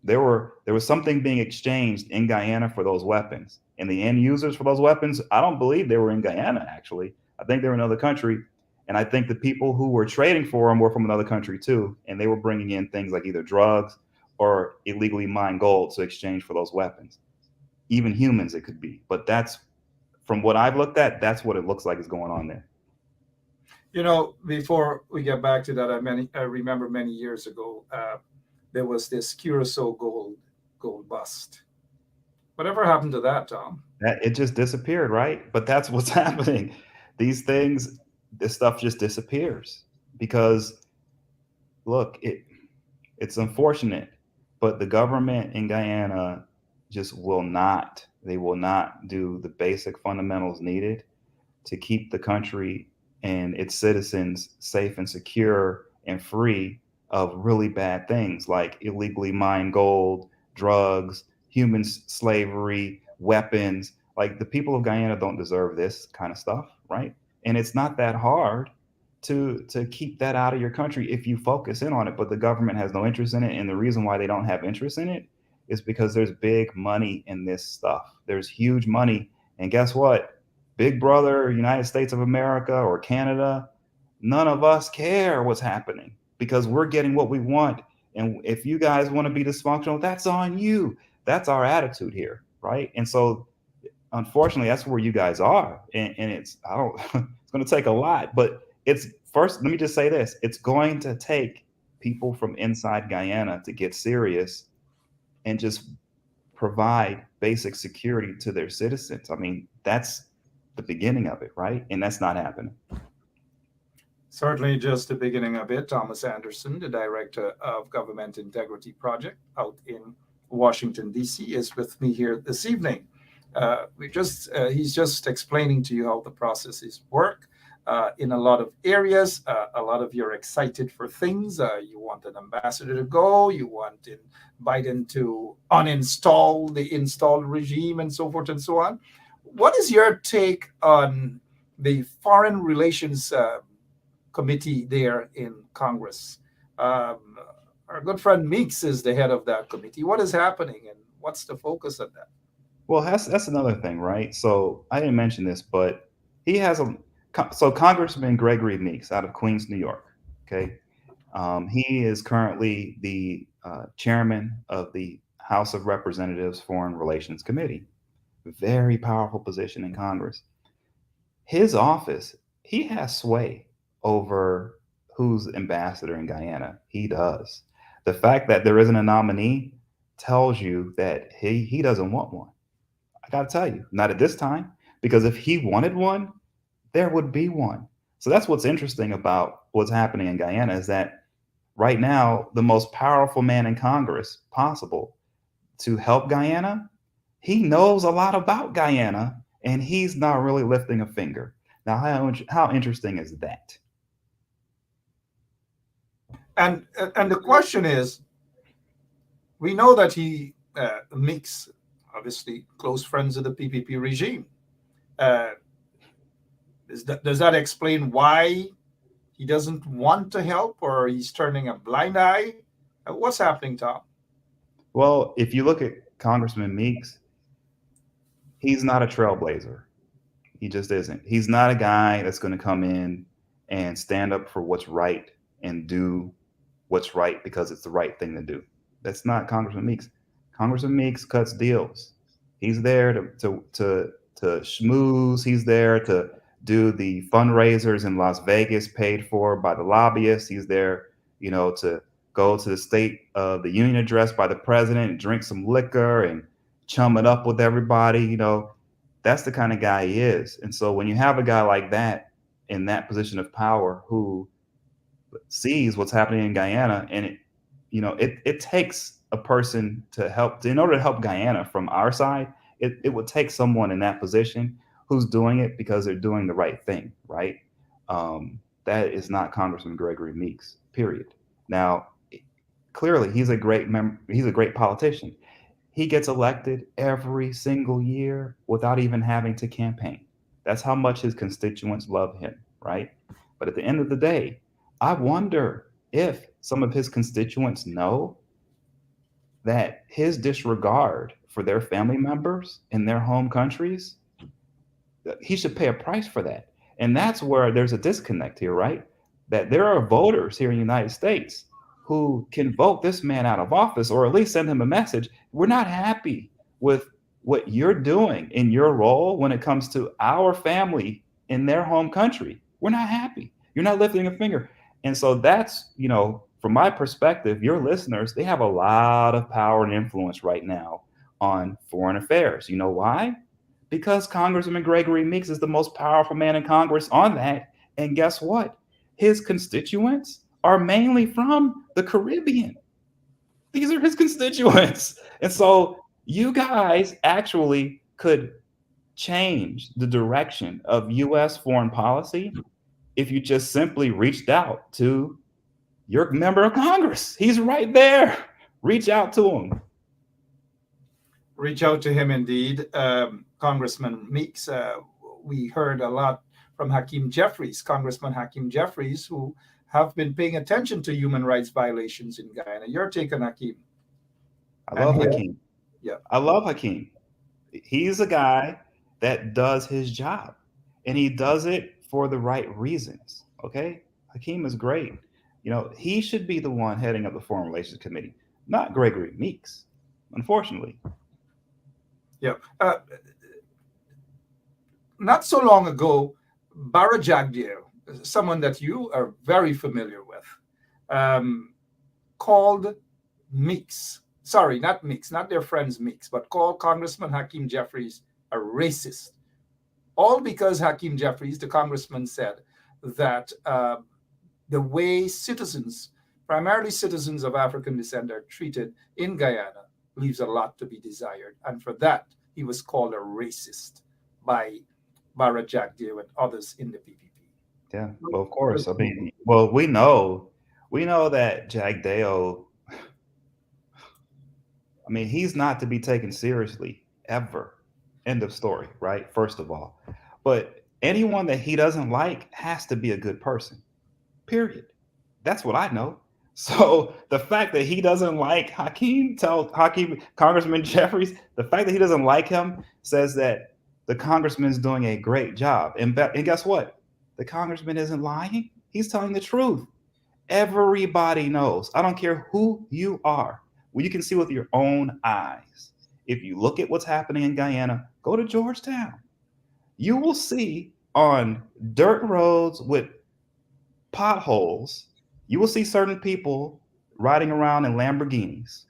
There was something being exchanged in Guyana for those weapons, and the end users for those weapons, I don't believe they were in Guyana. Actually, I think they were in another country, and I think the people who were trading for them were from another country too, and they were bringing in things like either drugs or illegally mined gold to exchange for those weapons. Even humans, it could be, but that's, from what I've looked at, that's what it looks like is going on there. You know, before we get back to that, I remember many years ago, there was this Curacao gold bust. Whatever happened to that, Tom? That it just disappeared, right? But that's what's happening. These things, this stuff just disappears because, look, it's unfortunate, but the government in Guyana just will not. They will not do the basic fundamentals needed to keep the country and its citizens safe and secure and free of really bad things like illegally mined gold, drugs, human slavery, weapons. Like, the people of Guyana don't deserve this kind of stuff, right? And it's not that hard to keep that out of your country if you focus in on it, but the government has no interest in it. And the reason why they don't have interest in it is because there's big money in this stuff. There's huge money. And guess what? Big Brother, United States of America or Canada, none of us care what's happening because we're getting what we want. And if you guys want to be dysfunctional, that's on you. That's our attitude here, right? And so, unfortunately, that's where you guys are. And it's it's going to take a lot. But it's first, let me just say this: it's going to take people from inside Guyana to get serious and just provide basic security to their citizens. I mean, that's the beginning of it, right? And that's not happening. Certainly just the beginning of it. Thomas Anderson, the Director of Government Integrity Project out in Washington, D.C., is with me here this evening. He's just explaining to you how the processes work in a lot of areas. A lot of you're excited for things. You want an ambassador to go. You want Biden to uninstall the installed regime and so forth and so on. What is your take on the Foreign Relations Committee there in Congress? Our good friend Meeks is the head of that committee. What is happening and what's the focus of that? Well, that's another thing, right? So I didn't mention this, but he has so Congressman Gregory Meeks out of Queens, New York. Okay. He is currently the chairman of the House of Representatives Foreign Relations Committee. Very powerful position in Congress. His office, he has sway over who's ambassador in Guyana. He does. The fact that there isn't a nominee tells you that he doesn't want one. I got to tell you, not at this time, because if he wanted one, there would be one. So that's what's interesting about what's happening in Guyana is that right now, the most powerful man in Congress possible to help Guyana, he knows a lot about Guyana and he's not really lifting a finger. Now, how interesting is that? And the question is, we know that he Meeks, obviously close friends of the PPP regime. Does that explain why he doesn't want to help, or he's turning a blind eye? What's happening, Tom? Well, if you look at Congressman Meeks, he's not a trailblazer. He just isn't. He's not a guy that's going to come in and stand up for what's right and do what's right because it's the right thing to do. That's not Congressman Meeks. Congressman Meeks cuts deals. He's there to schmooze. He's there to do the fundraisers in Las Vegas paid for by the lobbyists. He's there, to go to the State of the Union address by the president and drink some liquor and chum it up with everybody. That's the kind of guy he is. And so when you have a guy like that in that position of power who sees what's happening in Guyana, and it takes a person to help, in order to help Guyana from our side, it would take someone in that position who's doing it because they're doing the right thing, right? That is not Congressman Gregory Meeks, period. Now, clearly, he's a great politician. He gets elected every single year without even having to campaign. That's how much his constituents love him, right? But at the end of the day, I wonder if some of his constituents know that his disregard for their family members in their home countries, he should pay a price for that. And that's where there's a disconnect here, right? That there are voters here in the United States who can vote this man out of office or at least send him a message. We're not happy with what you're doing in your role when it comes to our family in their home country. We're not happy. You're not lifting a finger. And so that's, from my perspective, your listeners, they have a lot of power and influence right now on foreign affairs. You know why? Because Congressman Gregory Meeks is the most powerful man in Congress on that. And guess what? His constituents are mainly from the Caribbean. These are his constituents. And so you guys actually could change the direction of U.S. foreign policy if you just simply reached out to your member of Congress. He's right there. Reach out to him. Reach out to him indeed. Congressman Meeks, we heard a lot from Hakeem Jeffries, Congressman Hakeem Jeffries, who have been paying attention to human rights violations in Guyana. Your take on Hakeem? I love Hakeem. Yeah. I love Hakeem. He's a guy that does his job, and he does it for the right reasons. Okay? Hakeem is great. He should be the one heading up the Foreign Relations Committee, not Gregory Meeks, unfortunately. Yeah. Not so long ago, Bara Jagdeo, someone that you are very familiar with, called Meeks, sorry, not Meeks, not their friends Meeks, but called Congressman Hakeem Jeffries a racist. All because Hakeem Jeffries, the congressman, said that the way citizens, primarily citizens of African descent, are treated in Guyana leaves a lot to be desired. And for that, he was called a racist by Bara Jagdeo and others in the PPP. Yeah, well, of course. I mean, well, we know that Jagdeo, I mean, he's not to be taken seriously ever. End of story, right? First of all. But anyone that he doesn't like has to be a good person. Period. That's what I know. So the fact that he doesn't like Congressman Jeffries, the fact that he doesn't like him says that the congressman's doing a great job. And guess what? The congressman isn't lying. He's telling the truth. Everybody knows. I don't care who you are. Well, you can see with your own eyes. If you look at what's happening in Guyana, go to Georgetown. You will see on dirt roads with potholes, you will see certain people riding around in Lamborghinis.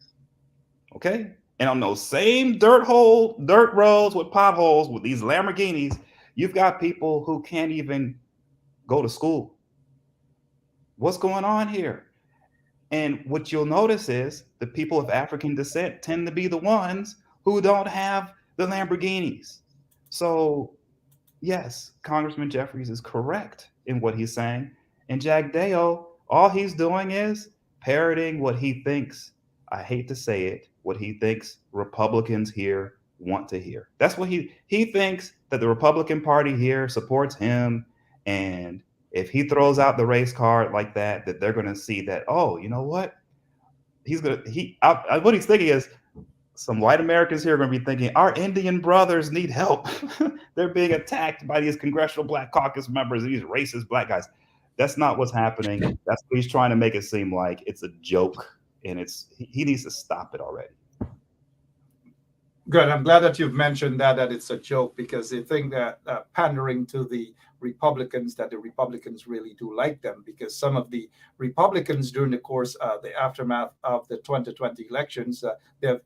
Okay? And on those same dirt roads with potholes with these Lamborghinis, you've got people who can't even go to school. What's going on here? And what you'll notice is the people of African descent tend to be the ones who don't have the Lamborghinis. So, yes, Congressman Jeffries is correct in what he's saying. And Jagdeo, all he's doing is parroting what he thinks, I hate to say it, what he thinks Republicans here want to hear. That's what he thinks, that the Republican Party here supports him. And if he throws out the race card like that, that they're going to see that, oh, you know what? What he's thinking is some white Americans here are going to be thinking, our Indian brothers need help. They're being attacked by these Congressional Black Caucus members, these racist black guys. That's not what's happening. That's what he's trying to make it seem like. It's a joke, and he needs to stop it already. Good. I'm glad that you've mentioned that it's a joke, because they think that pandering to the Republicans, that the Republicans really do like them, because some of the Republicans during the course of the aftermath of the 2020 elections, they have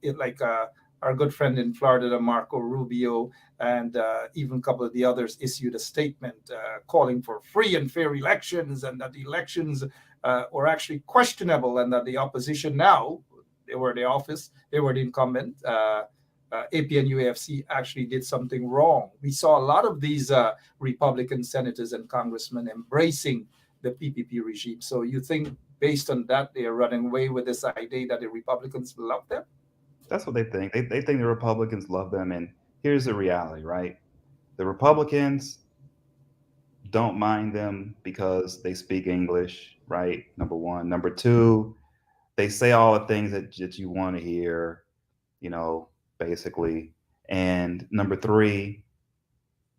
our good friend in Florida, Marco Rubio, and even a couple of the others issued a statement calling for free and fair elections, and that the elections were actually questionable, and that the opposition now, they were the office, they were the incumbent, APNUAFC actually did something wrong. We saw a lot of these Republican senators and congressmen embracing the PPP regime. So you think based on that, they are running away with this idea that the Republicans love them? That's what they think. They think the Republicans love them. And here's the reality, right? The Republicans don't mind them because they speak English, right? Number one. Number two, They say all the things that you want to hear, basically. And number three,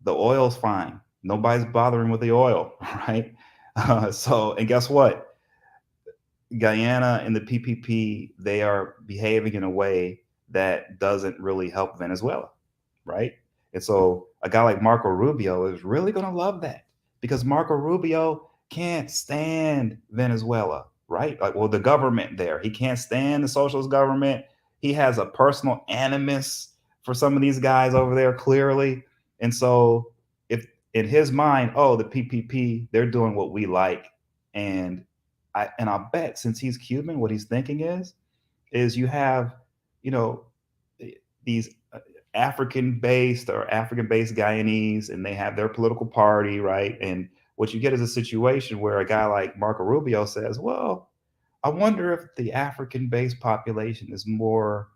the oil's fine. Nobody's bothering with the oil, right? And guess what? Guyana and the PPP, they are behaving in a way that doesn't really help Venezuela, right? And so a guy like Marco Rubio is really going to love that, because Marco Rubio can't stand Venezuela, right? Like, well, the government there, he can't stand the socialist government. He has a personal animus for some of these guys over there, clearly. And so if in his mind, oh, the PPP, they're doing what we like. And I'll bet, since he's Cuban, what he's thinking is you have, these African-based Guyanese, and they have their political party, right? And what you get is a situation where a guy like Marco Rubio says, well, I wonder if the African-based population is more,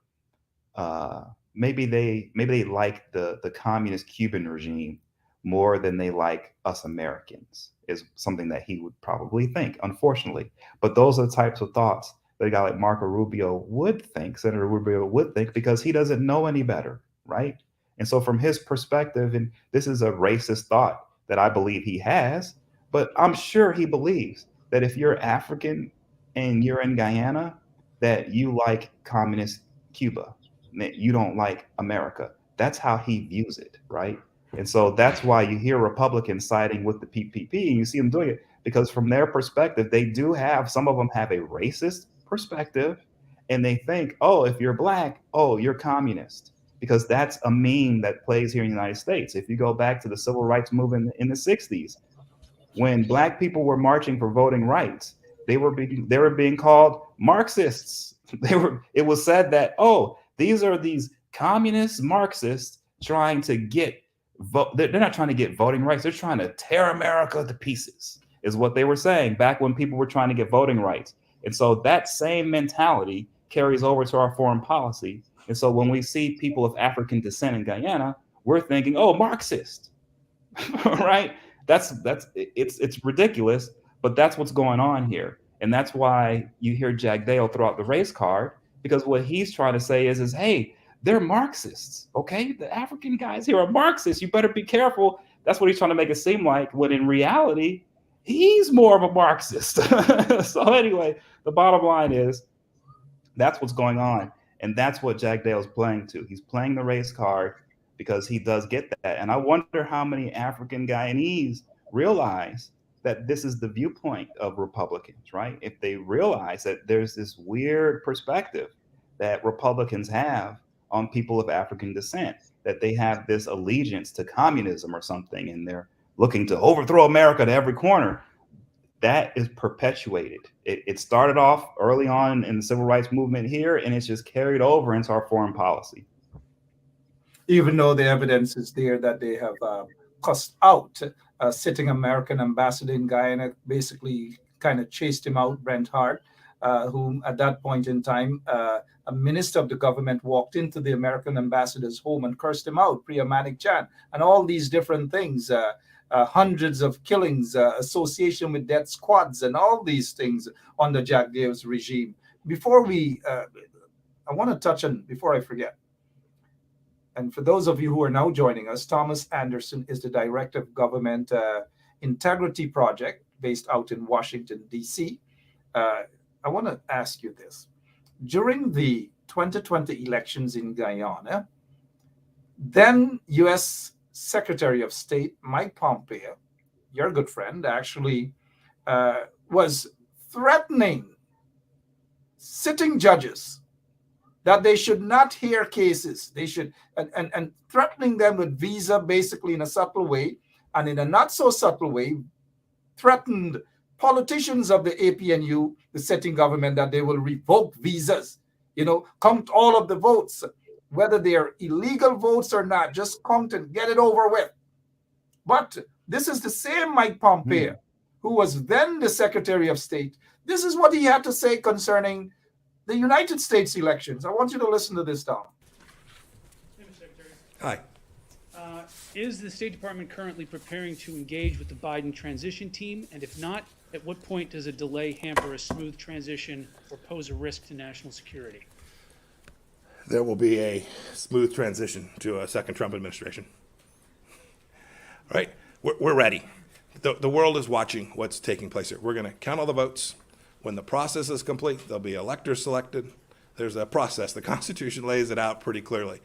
maybe they like the communist Cuban regime more than they like us Americans, is something that he would probably think, unfortunately. But those are the types of thoughts that a guy like Marco Rubio would think, Senator Rubio would think, because he doesn't know any better, right? And so from his perspective, and this is a racist thought that I believe he has, but I'm sure he believes that if you're African and you're in Guyana, that you like communist Cuba, that you don't like America. That's how he views it, right? And so that's why you hear Republicans siding with the PPP, and you see them doing it, because from their perspective, some of them have a racist perspective, and they think, oh, if you're black, oh, you're communist, because that's a meme that plays here in the United States. If you go back to the civil rights movement in the 60s, when black people were marching for voting rights, they were being called Marxists. It was said that, oh, these are these communist Marxists trying to get vote. They're not trying to get voting rights. They're trying to tear America to pieces, is what they were saying back when people were trying to get voting rights. And so that same mentality carries over to our foreign policy. And so when we see people of African descent in Guyana, we're thinking, oh, Marxist, right? It's ridiculous, but that's what's going on here. And that's why you hear Jack Dale throw out the race card, because what he's trying to say is, hey, they're Marxists, okay? The African guys here are Marxists. You better be careful. That's what he's trying to make it seem like, when in reality, he's more of a Marxist. So anyway, the bottom line is that's what's going on. And that's what Jack Dale's playing to. He's playing the race card because he does get that. And I wonder how many African Guyanese realize that this is the viewpoint of Republicans, right? If they realize that there's this weird perspective that Republicans have on people of African descent, that they have this allegiance to communism or something, and they're looking to overthrow America to every corner. That is perpetuated. It started off early on in the civil rights movement here, and it's just carried over into our foreign policy. Even though the evidence is there that they have cussed out a sitting American ambassador in Guyana, basically kind of chased him out, Brent Hart, whom at that point in time, a minister of the government walked into the American ambassador's home and cursed him out, Priya Manik Chan, and all these different things, hundreds of killings, association with death squads, and all these things under Jack Dale's regime. Before I want to touch on, before I forget, and for those of you who are now joining us, Thomas Anderson is the Director of Government Integrity Project based out in Washington, D.C. I want to ask you this. During the 2020 elections in Guyana, then U.S. Secretary of State Mike Pompeo, your good friend, actually was threatening sitting judges that they should not hear cases. They should, and threatening them with visa, basically in a subtle way, and in a not so subtle way, threatened politicians of the APNU, the sitting government, that they will revoke visas, count all of the votes, whether they are illegal votes or not, just count and get it over with. But this is the same Mike Pompeo, who was then the Secretary of State. This is what he had to say concerning the United States elections. I want you to listen to this, Tom. Hi. Is the State Department currently preparing to engage with the Biden transition team? And if not, at what point does a delay hamper a smooth transition or pose a risk to national security? There will be a smooth transition to a second Trump administration. Right? We're ready. The world is watching what's taking place here. We're going to count all the votes. When the process is complete, there'll be electors selected. There's a process. The Constitution lays it out pretty clearly.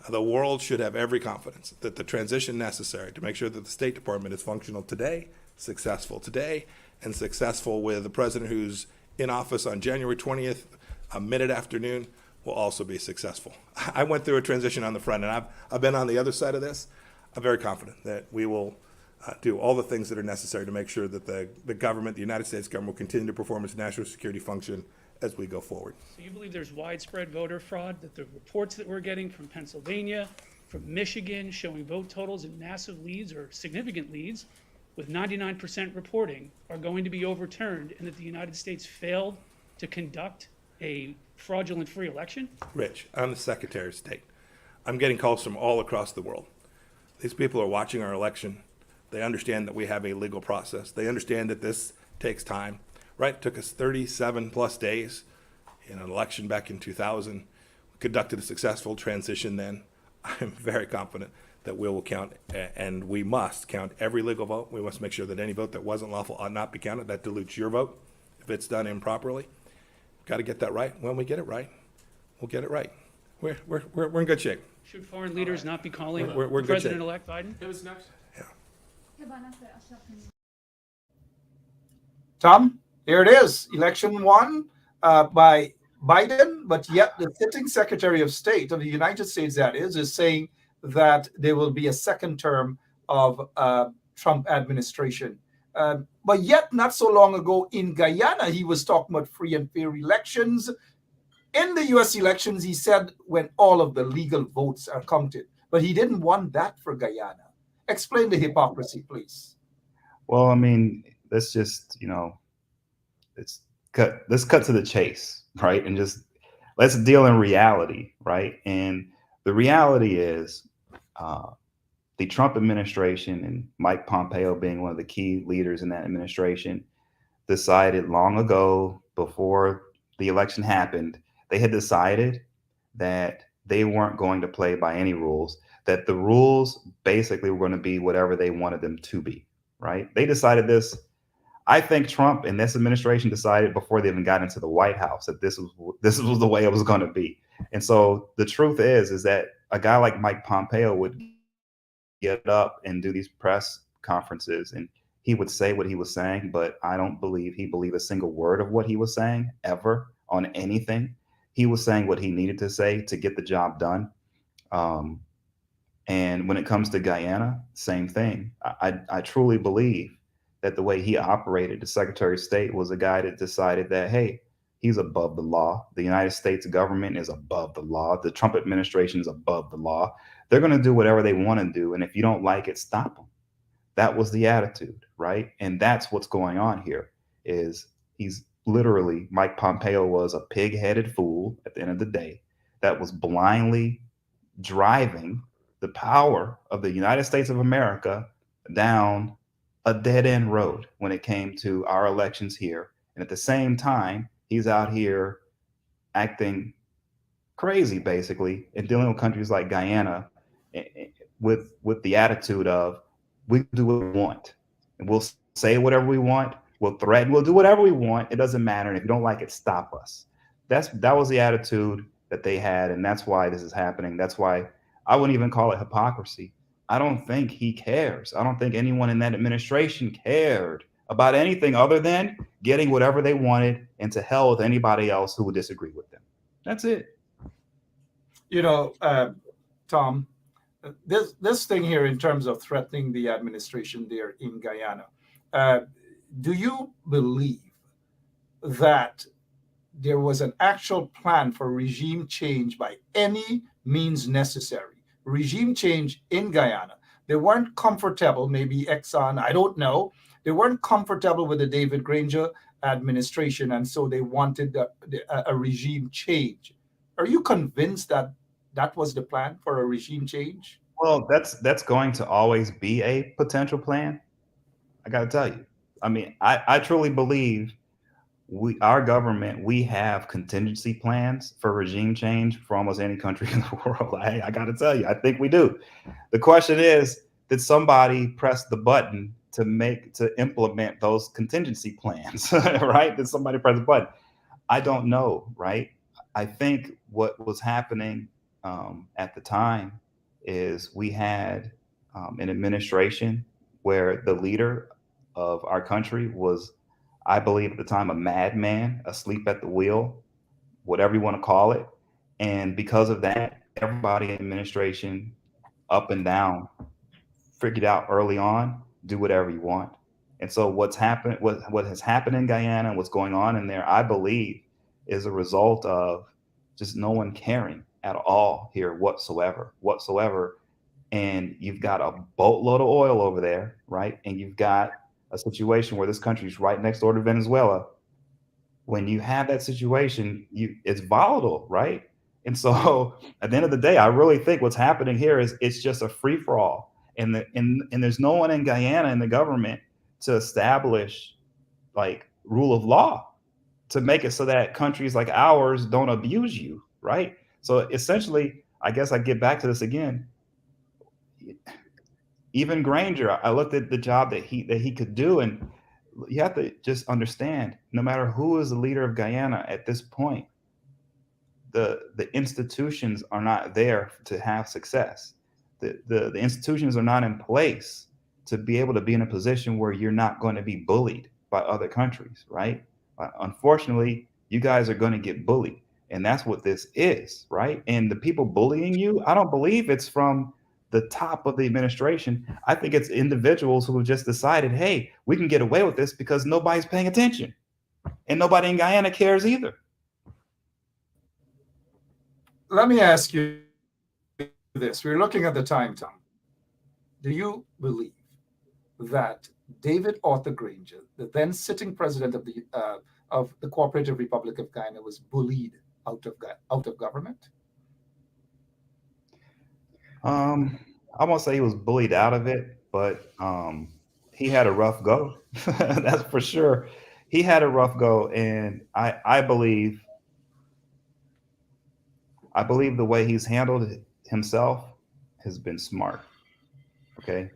The world should have every confidence that the transition necessary to make sure that the State Department is functional today, successful today, and successful with the president who's in office on January 20th, a minute afternoon, will also be successful. I went through a transition on the front, and I've been on the other side of this. I'm very confident that we will do all the things that are necessary to make sure that the government, the United States government, will continue to perform its national security function as we go forward. So you believe there's widespread voter fraud, that the reports that we're getting from Pennsylvania, from Michigan, showing vote totals in massive leads or significant leads with 99% reporting are going to be overturned, and that the United States failed to conduct a fraudulent free election? Rich, I'm the Secretary of State. I'm getting calls from all across the world. These people are watching our election. They understand that we have a legal process. They understand that this takes time, right? It took us 37 plus days in an election back in 2000. We conducted a successful transition then. I'm very confident that we will count, and we must count every legal vote. We must make sure that any vote that wasn't lawful ought not be counted. That dilutes your vote if it's done improperly. Got to get that right. When we get it right, we'll get it right. We're in good shape. Should foreign leaders not be calling We're in good shape. President-elect Biden? Who's next? Tom, here it is. Election won by Biden, but yet the sitting Secretary of State of the United States, that is saying that there will be a second term of Trump administration. But yet, not so long ago in Guyana, he was talking about free and fair elections. In the U.S. elections, he said when all of the legal votes are counted, but he didn't want that for Guyana. Explain the hypocrisy, please. Well, I mean, let's just, let's cut to the chase, right? And just let's deal in reality, right? And the reality is the Trump administration and Mike Pompeo being one of the key leaders in that administration decided long ago, before the election happened, they had decided that they weren't going to play by any rules, that the rules basically were going to be whatever they wanted them to be, right? They decided this. I think Trump and this administration decided before they even got into the White House that this was the way it was going to be. And so the truth is that a guy like Mike Pompeo would get up and do these press conferences and he would say what he was saying, but I don't believe he believed a single word of what he was saying ever on anything. He was saying what he needed to say to get the job done. And when it comes to Guyana, same thing. I truly believe that the way he operated, the Secretary of State was a guy that decided that, hey, he's above the law. The United States government is above the law. The Trump administration is above the law. They're going to do whatever they want to do. And if you don't like it, stop them. That was the attitude, right? And that's what's going on here is he's literally, Mike Pompeo was a pig-headed fool at the end of the day that was blindly driving the power of the United States of America down a dead-end road when it came to our elections here. And at the same time, he's out here acting crazy, basically, and dealing with countries like Guyana with the attitude of, we do what we want. And we'll say whatever we want. We'll threaten. We'll do whatever we want. It doesn't matter. And if you don't like it, stop us. That was the attitude that they had. And that's why this is happening. That's why I wouldn't even call it hypocrisy. I don't think he cares. I don't think anyone in that administration cared about anything other than getting whatever they wanted and to hell with anybody else who would disagree with them. That's it. Tom, this thing here in terms of threatening the administration there in Guyana, do you believe that there was an actual plan for regime change by any means necessary? Regime change in Guyana. They weren't comfortable, maybe Exxon, I don't know. They weren't comfortable with the David Granger administration, and so they wanted a regime change. Are you convinced that that was the plan for a regime change? Well, that's going to always be a potential plan. I got to tell you. I mean, I truly believe our government, we have contingency plans for regime change for almost any country in the world. I got to tell you, I think we do. The question is, did somebody press the button to implement those contingency plans, right? Did somebody press the button? I don't know, right? I think what was happening at the time is we had an administration where the leader of our country was, I believe at the time, a madman, asleep at the wheel, whatever you want to call it. And because of that, everybody in administration, up and down, figured out early on, do whatever you want. And so what's happened, what has happened in Guyana and what's going on in there, I believe, is a result of just no one caring at all here whatsoever. And you've got a boatload of oil over there, right? And you've got a situation where this country's right next door to Venezuela. When you have that situation, it's volatile, right? And so at the end of the day, I really think what's happening here is it's just a free for all. And there's no one in Guyana in the government to establish like rule of law to make it so that countries like ours don't abuse you, right? So essentially, I guess I get back to this again. Even Granger, I looked at the job that he could do, and you have to just understand, no matter who is the leader of Guyana at this point, the institutions are not there to have success. The institutions are not in place to be able to be in a position where you're not going to be bullied by other countries, right? Unfortunately, you guys are going to get bullied, and that's what this is, right? And the people bullying you, I don't believe it's from the top of the administration. I think it's individuals who have just decided, hey, we can get away with this because nobody's paying attention, and nobody in Guyana cares either. Let me ask you this. We're looking at the time, Tom. Do you believe that David Arthur Granger, the then sitting president of the Cooperative Republic of Guyana, was bullied out of government? I won't say he was bullied out of it, but he had a rough go. That's for sure. He had a rough go, and I believe the way he's handled himself has been smart. Okay,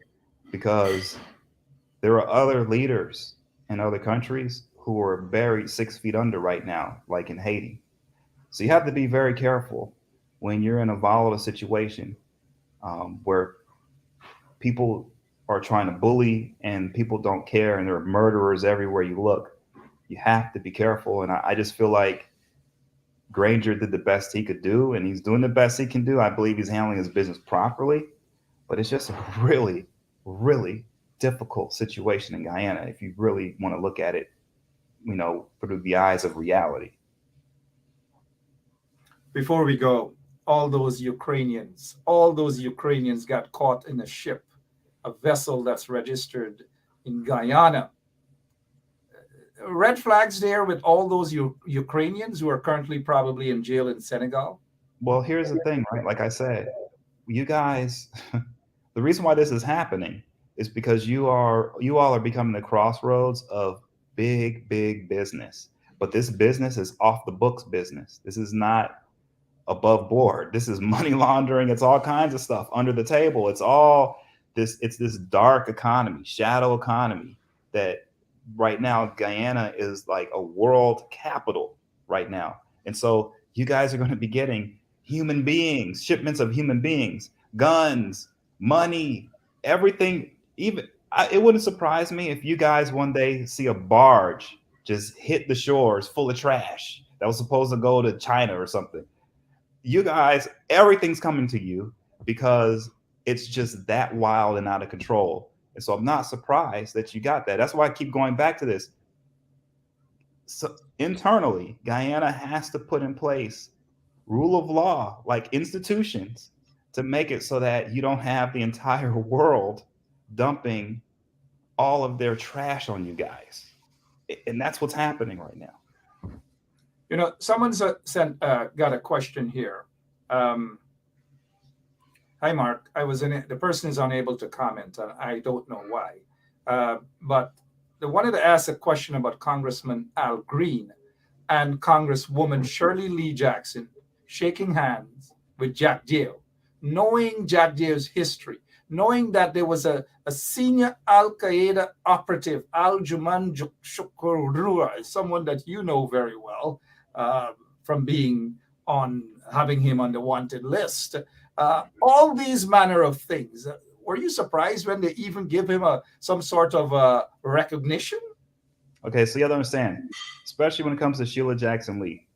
because there are other leaders in other countries who are buried 6 feet under right now, like in Haiti. So you have to be very careful when you're in a volatile situation where people are trying to bully and people don't care and there are murderers everywhere you look. You have to be careful. And I just feel like Granger did the best he could do, and he's doing the best he can do. I believe he's handling his business properly, but it's just a really, really difficult situation in Guyana if you really want to look at it, through the eyes of reality. Before we go, all those Ukrainians got caught in a ship, a vessel that's registered in Guyana. Red flags there with all those Ukrainians who are currently probably in jail in Senegal? Well, here's the thing, right? Like I said, you guys, the reason why this is happening is because you all are becoming the crossroads of big business. But this business is off the books business. This is not above board. This is money laundering. It's all kinds of stuff under the table. It's this dark economy, shadow economy that right now Guyana is like a world capital right now. And so you guys are going to be getting human beings, shipments of human beings, guns, money, everything. It wouldn't surprise me if you guys one day see a barge just hit the shores full of trash that was supposed to go to China or something. You guys, everything's coming to you because it's just that wild and out of control. And so I'm not surprised that you got that. That's why I keep going back to this. So internally, Guyana has to put in place rule of law, like institutions, to make it so that you don't have the entire world dumping all of their trash on you guys. And that's what's happening right now. Someone's got a question here. Hi, Mark. I was in it. The person is unable to comment, and I don't know why. But I wanted to ask a question about Congressman Al Green and Congresswoman Shirley Lee Jackson shaking hands with Jack Dale, knowing Jack Dale's history, knowing that there was a senior Al Qaeda operative, Al Juman Shukurua, someone that you know very well from being on having him on the wanted list. All these manner of things. Were you surprised when they even give him some sort of recognition? Okay, so you have to understand, especially when it comes to Sheila Jackson Lee,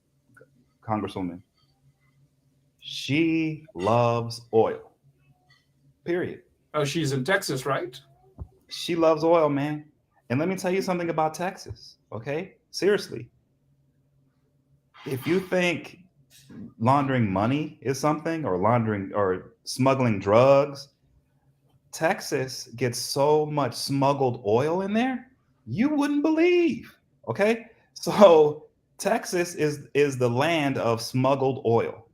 Congresswoman, she loves oil. Period. Oh, she's in Texas, right? She loves oil, man. And let me tell you something about Texas, okay? Seriously. If you think laundering money is something, or laundering or smuggling drugs, Texas gets so much smuggled oil in there, you wouldn't believe. Okay? So Texas is the land of smuggled oil.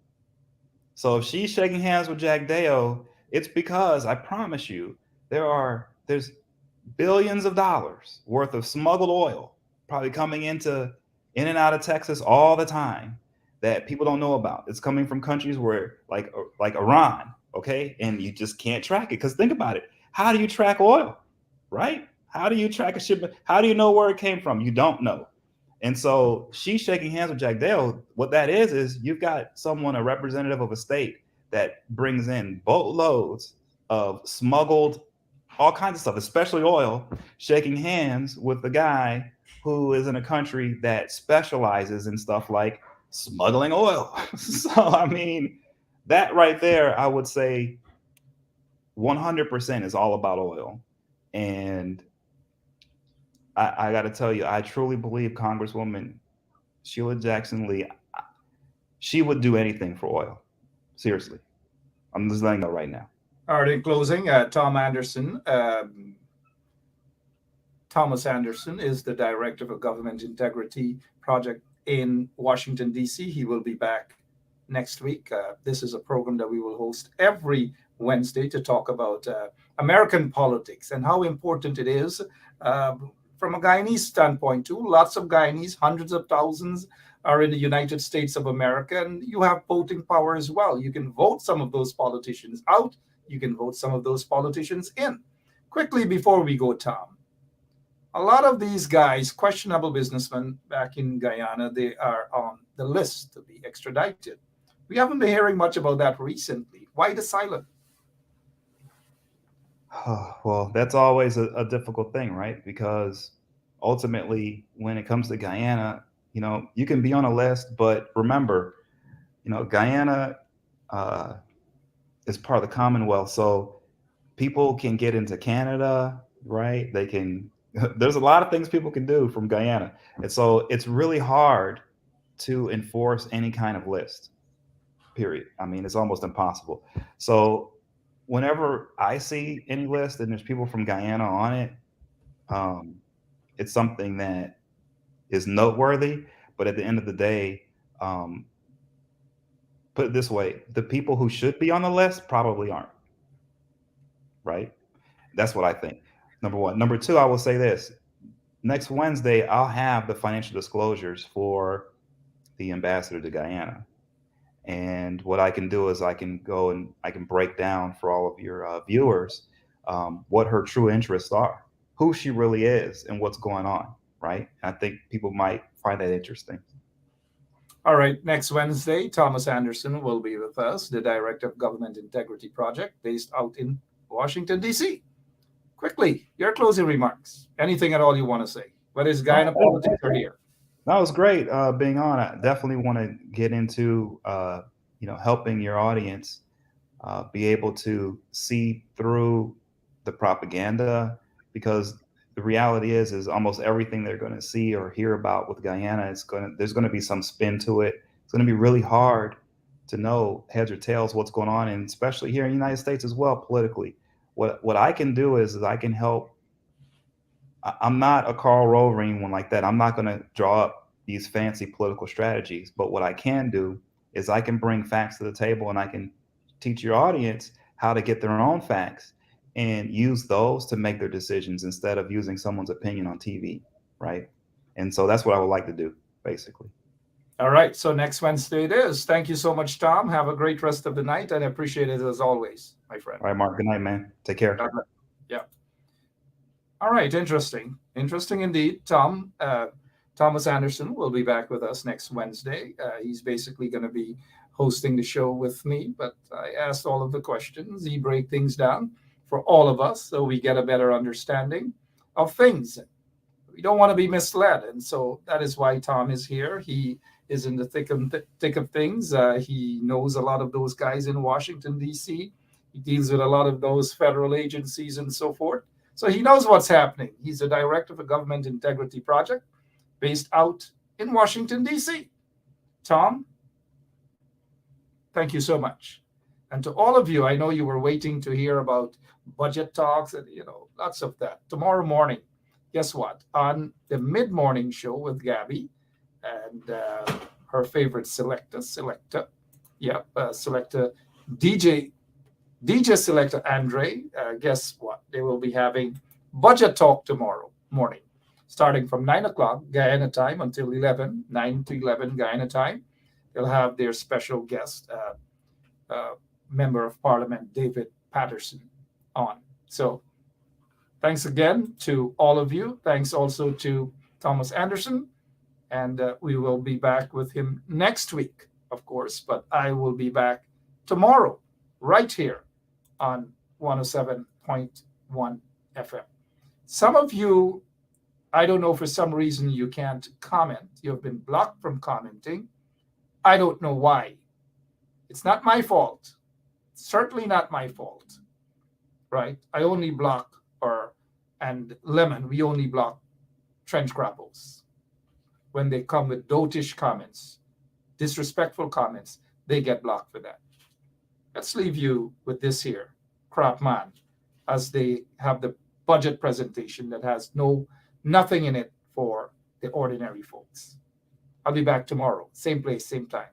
So if she's shaking hands with Jack Dale, it's because I promise you there's billions of dollars worth of smuggled oil probably coming in and out of Texas all the time that people don't know about. It's coming from countries where like Iran, okay? And you just can't track it, because think about it. How do you track oil? Right? How do you track a shipment? How do you know where it came from? You don't know. And so she's shaking hands with Jack Dale. What that is you've got someone, a representative of a state, that brings in boatloads of smuggled all kinds of stuff, especially oil, shaking hands with the guy who is in a country that specializes in stuff like smuggling oil. So, I mean, that right there, I would say 100% is all about oil. And I got to tell you, I truly believe Congresswoman Sheila Jackson Lee, she would do anything for oil. Seriously. I'm just letting you know right now. All right, in closing, Thomas Anderson is the director of Government Integrity Project in Washington, D.C. He will be back next week. This is a program that we will host every Wednesday to talk about American politics and how important it is from a Guyanese standpoint, too. Lots of Guyanese, hundreds of thousands, are in the United States of America, and you have voting power as well. You can vote some of those politicians out. You can vote some of those politicians in. Quickly before we go, Tom, a lot of these guys, questionable businessmen back in Guyana, they are on the list to be extradited. We haven't been hearing much about that recently. Why the silence? Well, that's always a difficult thing, right? Because ultimately, when it comes to Guyana, you can be on a list, but remember, Guyana is part of the Commonwealth, so people can get into Canada, right? They can. There's a lot of things people can do from Guyana, and so it's really hard to enforce any kind of list. Period. I mean, it's almost impossible. So whenever I see any list and there's people from Guyana on it, it's something that is noteworthy. But at the end of the day, put it this way, the people who should be on the list probably aren't. Right? That's what I think. Number one. Number two, I will say this. Next Wednesday, I'll have the financial disclosures for the ambassador to Guyana. And what I can do is I can go and I can break down for all of your viewers what her true interests are, who she really is, and what's going on, right? I think people might find that interesting. All right, next Wednesday, Thomas Anderson will be with us, the Director of Government Integrity Project based out in Washington, D.C. Quickly, your closing remarks. Anything at all you want to say, whether it's Guyana politics or here. That was great being on. I definitely want to get into, helping your audience be able to see through the propaganda, because the reality is almost everything they're going to see or hear about with Guyana, there's going to be some spin to it. It's going to be really hard to know heads or tails what's going on, and especially here in the United States as well, politically. What I can do is I can help. I'm not a Karl Rove or anyone like that. I'm not going to draw up these fancy political strategies. But what I can do is I can bring facts to the table, and I can teach your audience how to get their own facts and use those to make their decisions instead of using someone's opinion on TV, right? And so that's what I would like to do, basically. All right. So next Wednesday it is. Thank you so much, Tom. Have a great rest of the night, and I appreciate it as always, my friend. All right, Mark. Good night, man. Take care. Yeah. All right. Interesting. Interesting indeed. Tom, Thomas Anderson will be back with us next Wednesday. He's basically going to be hosting the show with me, but I asked all of the questions. He break things down for all of us so we get a better understanding of things. We don't want to be misled, and so that is why Tom is here. He is in the thick of things. He knows a lot of those guys in Washington, D.C. He deals with a lot of those federal agencies and so forth. So he knows what's happening. He's the director of a government integrity project based out in Washington, D.C. Tom, thank you so much. And to all of you, I know you were waiting to hear about budget talks and, lots of that. Tomorrow morning, guess what? On the mid-morning show with Gabby and her favorite selector, DJ Selector Andre, guess what? They will be having budget talk tomorrow morning, starting from 9 o'clock Guyana time until 9 to 11 Guyana time. They'll have their special guest, Member of Parliament David Patterson, on. So thanks again to all of you. Thanks also to Thomas Anderson. And we will be back with him next week, of course. But I will be back tomorrow right here on 107.1 FM. Some of you, I don't know, for some reason you can't comment. You have been blocked from commenting. I don't know why. It's not my fault. Certainly not my fault, right? I only block, and Lemon, we only block trench grapples. When they come with dotish comments, disrespectful comments, they get blocked for that. Let's leave you with this here, crap man, as they have the budget presentation that has nothing in it for the ordinary folks. I'll be back tomorrow, same place, same time.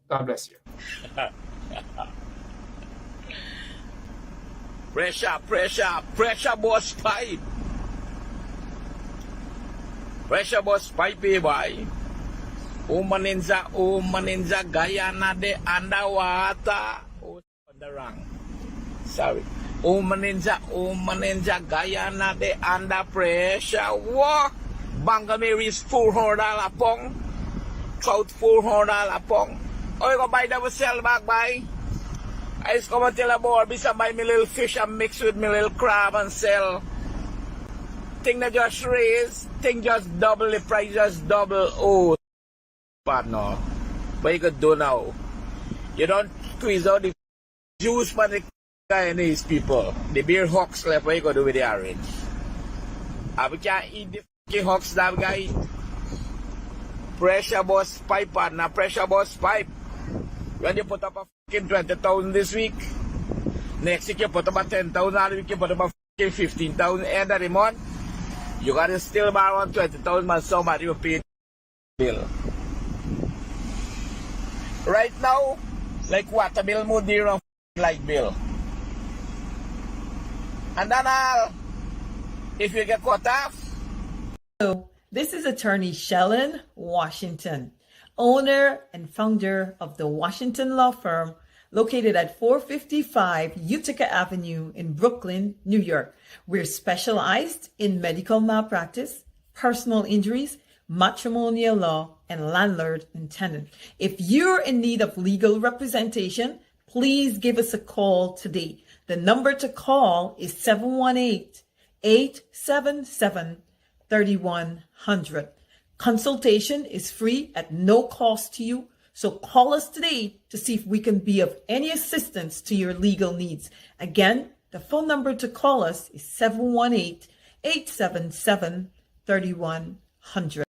God bless you. Pressure boss pipe. Pressure boss pipe, boy. Umaninza, Guyana de underwater. Oh, on the wrong. Sorry. Umaninza, Guyana de under pressure. Walk. Bangamere is $400 pong. Trout $400 pong. Oh, you go buy that sell back by. I just come and tell a boy, bisa buy me little fish and mix with me little crab and sell. Thing that just raise, thing just double, the price just double. Oh, partner. What you could do now? You don't squeeze out the juice for the Guyanese people. The beer hawks left, what you could do with the orange? We can't eat the fucking hawks that guy. Pressure boss pipe, partner, pressure boss pipe. When you put up a fucking 20,000 this week, next week you put up a 10,000, other week you put up a fucking 15,000 end of the month, you gotta still borrow on 20,000, but somebody will pay the bill. Right now, like water bill, Mudir and light bill. And then if you get cut off. So, this is attorney Shellen Washington, owner and founder of the Washington law firm located at 455 Utica Avenue in Brooklyn, New York. We're specialized in medical malpractice, personal injuries, matrimonial law, and landlord and tenant. If you're in need of legal representation, please give us a call today. The number to call is 718-877-3100. Consultation is free at no cost to you, so call us today to see if we can be of any assistance to your legal needs. Again, the phone number to call us is 718-877-3100.